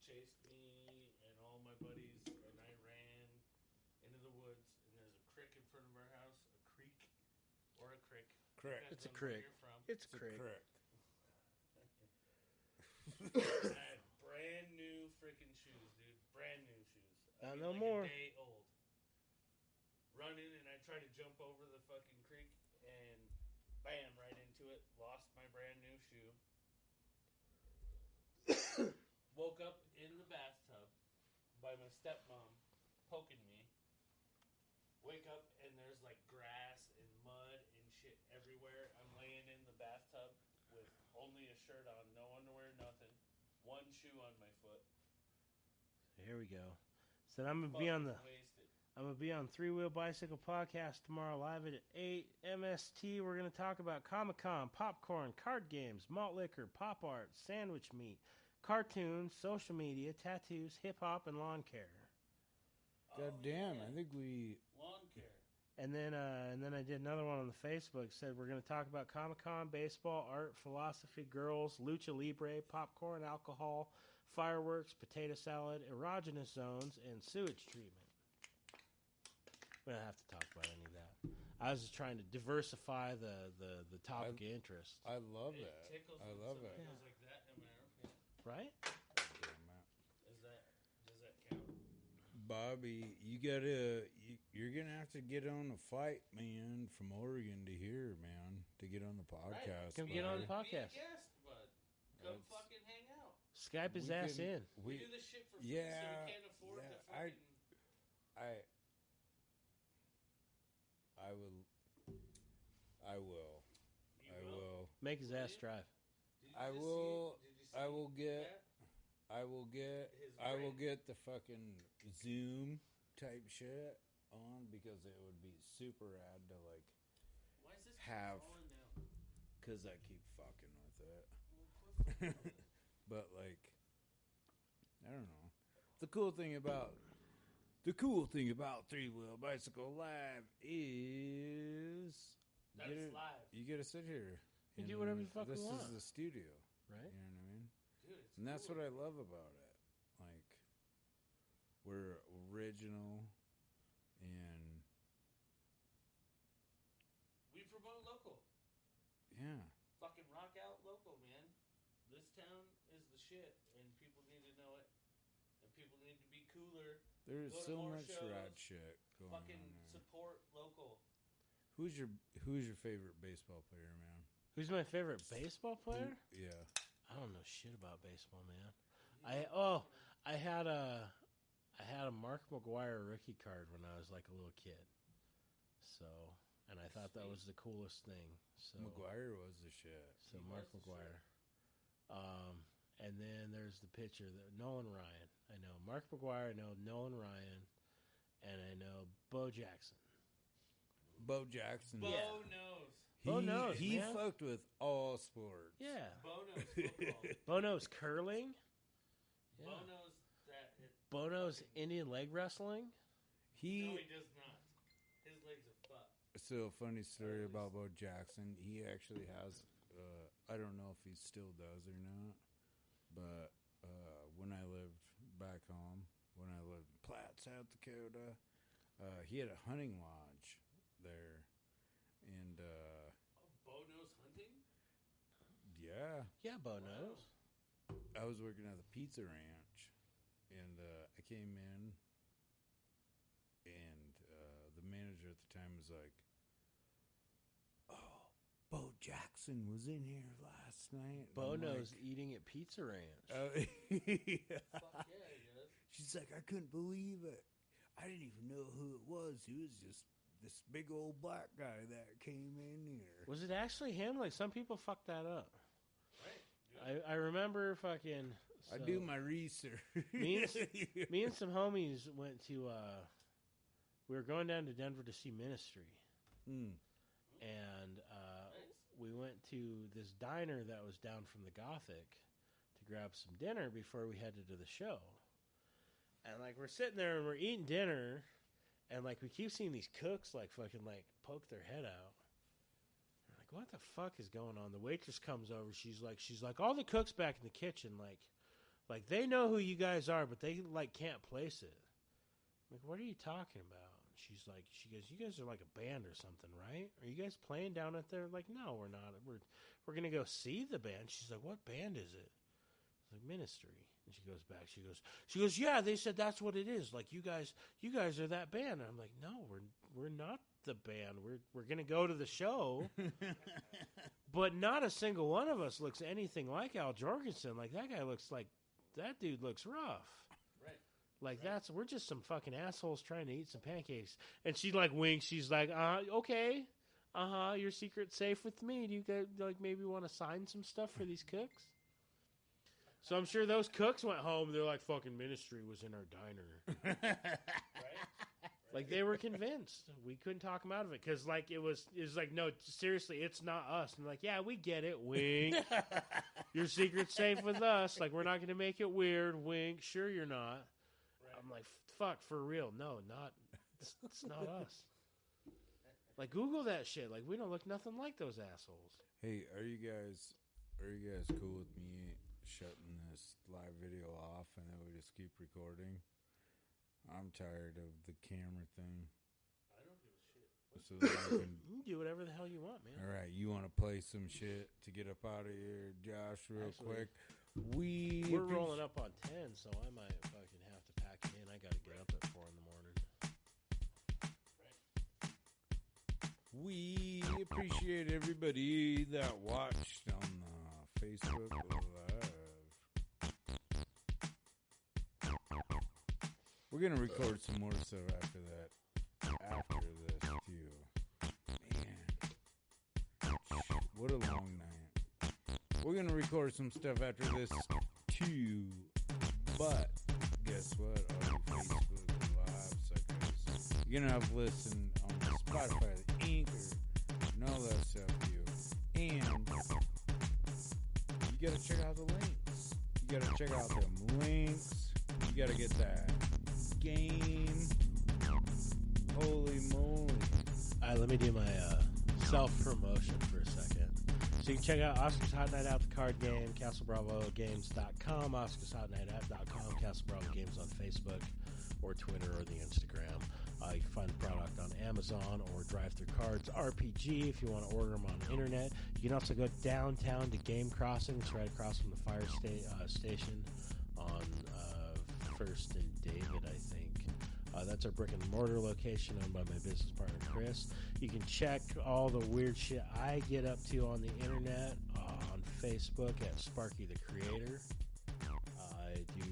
Speaker 1: chased me and all my buddies, and I ran into the woods. And there's a creek in front of our house, a creek or a crick.
Speaker 3: Crick.
Speaker 2: It's a
Speaker 1: Depends on where
Speaker 2: crick.
Speaker 1: you're from.
Speaker 2: It's
Speaker 3: It's a
Speaker 2: crick.
Speaker 3: crick.
Speaker 1: I had brand new freaking shoes, dude. Brand new shoes.
Speaker 2: Not no
Speaker 1: like
Speaker 2: more.
Speaker 1: A day old. Running, and I tried to jump over the fucking creek, and bam, right into it. Lost my brand new shoe. Woke up in the bathtub by my stepmom poking me. Wake up, and there's like grass and mud and shit everywhere. I'm laying in the bathtub with only a shirt on, no underwear, nothing. One shoe on my foot.
Speaker 2: Here we go. So I'm gonna be on the.
Speaker 1: Wasted.
Speaker 2: I'm gonna be on Three Wheel Bicycle Podcast tomorrow, live at 8 MST. We're gonna talk about Comic-Con, popcorn, card games, malt liquor, pop art, sandwich meat, cartoons, social media, tattoos, hip hop, and lawn care.
Speaker 3: God damn, I think we...
Speaker 1: Lawn care.
Speaker 2: And then I did another one on the Facebook. Said we're going to talk about Comic-Con, baseball, art, philosophy, girls, lucha libre, popcorn, alcohol, fireworks, potato salad, erogenous zones, and sewage treatment. We don't have to talk about any of that. I was just trying to diversify the topic of interest.
Speaker 3: I love
Speaker 1: It
Speaker 3: that.
Speaker 1: tickles
Speaker 3: I
Speaker 1: when
Speaker 3: love
Speaker 1: somebody
Speaker 3: it.
Speaker 1: goes like that. Am I okay?
Speaker 2: Right?
Speaker 3: Damn it.
Speaker 1: Does that count?
Speaker 3: Bobby, you're gonna have to get on a flight, man, from Oregon to here, man, to get on the podcast.
Speaker 2: Come get on the
Speaker 3: buddy.
Speaker 2: podcast.
Speaker 1: Be a guest, bud. Come
Speaker 3: That's-
Speaker 1: fucking hang out.
Speaker 2: Skype his
Speaker 3: We
Speaker 2: ass
Speaker 3: can-
Speaker 2: in.
Speaker 1: We do this shit for free, so
Speaker 3: yeah,
Speaker 1: we can't afford
Speaker 3: yeah,
Speaker 1: to fucking.
Speaker 3: I will.
Speaker 1: You
Speaker 3: I will.
Speaker 2: Make his ass drive.
Speaker 1: Did you
Speaker 3: I
Speaker 1: just
Speaker 3: will-
Speaker 1: See, did you see
Speaker 3: I will get.
Speaker 1: that?
Speaker 3: I will get.
Speaker 1: His
Speaker 3: I will
Speaker 1: brain.
Speaker 3: get the fucking Zoom type shit on because it would be super rad to like
Speaker 1: Why is this
Speaker 3: have-
Speaker 1: falling down?
Speaker 3: because I keep fucking with it.
Speaker 1: Well, quit fucking with it.
Speaker 3: But like, I don't know. The cool thing about Three Wheel Bicycle Live is
Speaker 1: That is live.
Speaker 3: you get to sit here.
Speaker 2: You do
Speaker 3: and
Speaker 2: whatever you fucking
Speaker 3: this
Speaker 2: want.
Speaker 3: is the studio,
Speaker 2: Right?
Speaker 3: you know what I mean?
Speaker 1: Dude, it's
Speaker 3: And that's
Speaker 1: cool.
Speaker 3: what I love about it. Like, we're original, and
Speaker 1: We promote local.
Speaker 3: yeah,
Speaker 1: Fucking rock out local, man. This town is the shit, and people need to know it. And people need to be cooler.
Speaker 3: there's
Speaker 1: Go to
Speaker 3: so
Speaker 1: more
Speaker 3: much
Speaker 1: shows.
Speaker 3: rad shit going
Speaker 1: Fucking
Speaker 3: on there.
Speaker 1: support local.
Speaker 3: Who's your favorite baseball player, man?
Speaker 2: Who's my favorite baseball player?
Speaker 3: Yeah.
Speaker 2: I don't know shit about baseball, man. I had a Mark McGuire rookie card when I was like a little kid. So, and I thought that was the coolest thing. So
Speaker 3: McGuire was the shit.
Speaker 2: So
Speaker 1: He
Speaker 2: Mark
Speaker 1: was the
Speaker 2: McGuire. And then there's the pitcher, Nolan Ryan. I know Mark McGuire. I know Nolan Ryan, and I know Bo Jackson.
Speaker 3: Bo Jackson.
Speaker 1: Bo
Speaker 2: Yeah.
Speaker 1: knows.
Speaker 2: Bo knows,
Speaker 3: He
Speaker 2: man.
Speaker 3: fucked with all sports.
Speaker 2: Yeah,
Speaker 1: Bo knows football.
Speaker 2: Bo knows curling. Yeah.
Speaker 1: Bo knows that.
Speaker 2: Bo knows Indian leg wrestling.
Speaker 1: No, he does not. His legs are fucked.
Speaker 3: So, funny story about Bo Jackson. He actually has, I don't know if he still does or not, but when I lived back home, when I lived in Platte, South Dakota, he had a hunting lodge there. And,
Speaker 1: Bo knows hunting?
Speaker 3: yeah,
Speaker 2: Yeah, Bo knows.
Speaker 3: I was working at the pizza ranch, and I came in, and the manager at the time was like, "Oh, Bo Jackson was in here last night." And
Speaker 2: Bo
Speaker 3: I'm
Speaker 2: knows
Speaker 3: like,
Speaker 2: eating at Pizza Ranch.
Speaker 3: yeah.
Speaker 1: Fuck yeah, he does.
Speaker 3: She's like, "I couldn't believe it. I didn't even know who it was. He was just this big old black guy that came in here."
Speaker 2: Was it actually him? Like some people fuck that up.
Speaker 1: Right.
Speaker 2: I remember fucking.
Speaker 3: I
Speaker 2: so
Speaker 3: do my research.
Speaker 2: Me and some homies went to. We were going down to Denver to see Ministry,
Speaker 3: Mm.
Speaker 2: and
Speaker 1: Nice.
Speaker 2: we went to this diner that was down from the Gothic to grab some dinner before we headed to the show. And like we're sitting there and we're eating dinner, and like we keep seeing these cooks like fucking like poke their head out. We're like, what the fuck is going on? The waitress comes over. She's like, all the cooks back in the kitchen, like they know who you guys are, but they like can't place it. I'm like, what are you talking about? She goes, you guys are like a band or something, right? Are you guys playing down at there? Like, no, we're not. We're gonna go see the band. She's like, what band is it? I was like, Ministry. And she goes back. She goes, yeah. They said that's what it is. Like, you guys are that band. And I'm like, no, we're not the band. We're gonna go to the show, but not a single one of us looks anything like Al Jorgensen. Like that dude looks rough. Like, we're just some fucking assholes trying to eat some pancakes. And she, like, winks. She's like, okay. Your secret's safe with me. Do you guys, like, maybe want to sign some stuff for these cooks? So I'm sure those cooks went home. They're like, fucking Ministry was in our diner. Right? Like, they were convinced. We couldn't talk them out of it. Because, like, it was like, no, seriously, it's not us. And like, yeah, we get it. Wink. Your secret's safe with us. Like, we're not going to make it weird. Wink. Sure you're not. I'm like, fuck, for real. No, it's not us. Like, Google that shit. Like, we don't look nothing like those assholes.
Speaker 3: Hey, are you guys cool with me shutting this live video off and then we just keep recording? I'm tired of the camera thing.
Speaker 1: I don't give a shit.
Speaker 3: So that I can,
Speaker 2: You can do whatever the hell you want, man.
Speaker 3: all right, you want to play some shit to get up out of here, Josh, real quick? We're
Speaker 2: rolling up on 10, so I might fucking have to pack it in. I got to get up at 4 in the morning.
Speaker 3: We appreciate everybody that watched on Facebook Live. We're going to record some more stuff after this, too. Man. What a long night. We're going to record some stuff after this, too. But, guess what? All you Facebook Live suckers. You're going to have to listen on Spotify, the Anchor, and all that stuff, too. And you got to check out the links. You got to check out them links. You got to get that game. Holy moly.
Speaker 2: All right, let me do my self-promotion for a second. So you can check out Oscar's Hot Night Out, the card game, CastleBravoGames.com, OscarsHotNightOut.com, Castle Bravo Games on Facebook or Twitter or the Instagram. You can find the product on Amazon or Drive Thru Cards RPG if you want to order them on the internet. You can also go downtown to Game Crossing. It's right across from the fire station on First and David, I think. That's our brick and mortar location owned by my business partner, Chris. You can check all the weird shit I get up to on the internet on Facebook at Sparky the Creator. I do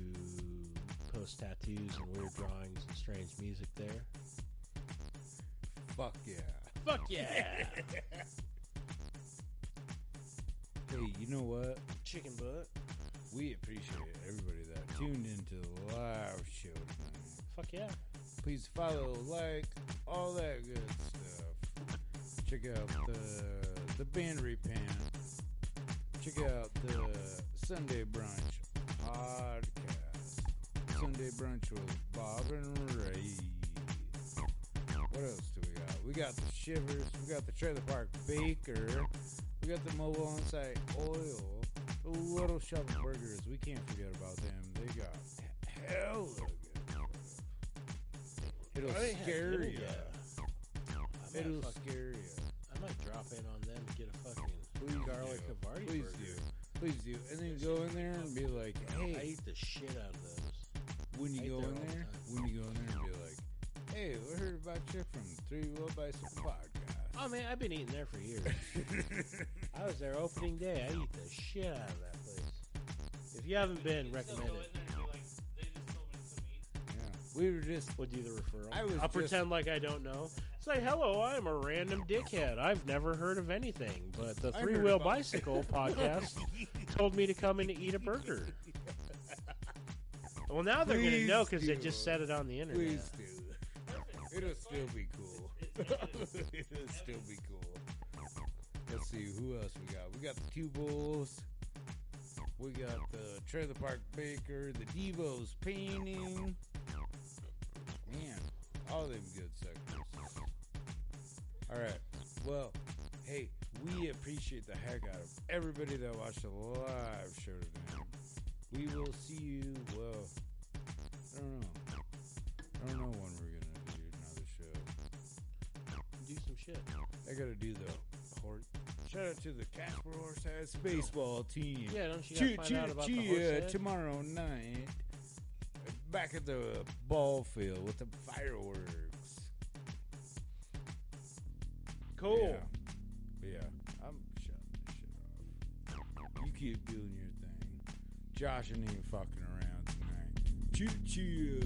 Speaker 2: post tattoos and weird drawings and strange music there.
Speaker 3: Fuck yeah.
Speaker 2: Fuck yeah.
Speaker 3: Hey, you know what?
Speaker 2: Chicken butt.
Speaker 3: We appreciate everybody that tuned into the live show tonight.
Speaker 2: Fuck yeah.
Speaker 3: Please follow, like, all that good stuff. Check out the band Repent. Check out the Sunday Brunch podcast. Sunday Brunch with Bob and Ray. What else do we got? We got the Shivers. We got the Trailer Park Baker. We got the Mobile Onsite Oil. The Little Shop of Burgers. We can't forget about them. They got hella good. It'll scare you. It'll scare you.
Speaker 2: I might drop in on them and get a fucking garlic Havarti
Speaker 3: Please
Speaker 2: burger.
Speaker 3: do. Please do. And then go in there and be like, hey.
Speaker 2: I eat the shit out of those.
Speaker 3: When you
Speaker 2: I
Speaker 3: go
Speaker 2: eat there
Speaker 3: in
Speaker 2: all the
Speaker 3: there,
Speaker 2: time.
Speaker 3: and be like, hey, we heard about you from 3 Wheel Bicycle Podcast.
Speaker 2: Oh, man, I've been eating there for years. I was there opening day. I eat the shit out of that place. If you haven't been, recommend it.
Speaker 3: We were just...
Speaker 2: We'll do the referral.
Speaker 3: I'll
Speaker 2: just pretend like I don't know. Say, hello, I'm a random dickhead. I've never heard of anything, but the 3 Wheel Bicycle Podcast told me to come in to eat a burger. Well, now they're going to know because they just said it on the internet.
Speaker 3: Please do. It'll still be cool. It'll still be cool. Let's see, who else we got? We got the Two Bulls. We got the Trailer Park Baker, the Debos Painting. Man, all them good sectors. All right. Well, Hey, we appreciate the heck out of everybody that watched the live show tonight. We will see you, well, I don't know. I don't know when we're going to do another show.
Speaker 2: Do some shit.
Speaker 3: I got to do the horse. Shout out to the Casper Horseheads baseball team.
Speaker 2: Yeah, don't you gotta find out about the Horsehead?
Speaker 3: Tomorrow night. Back at the ball field with the fireworks.
Speaker 2: Cool.
Speaker 3: Yeah, I'm shutting this shit off. You keep doing your thing. Josh ain't even fucking around tonight. Choo-choo.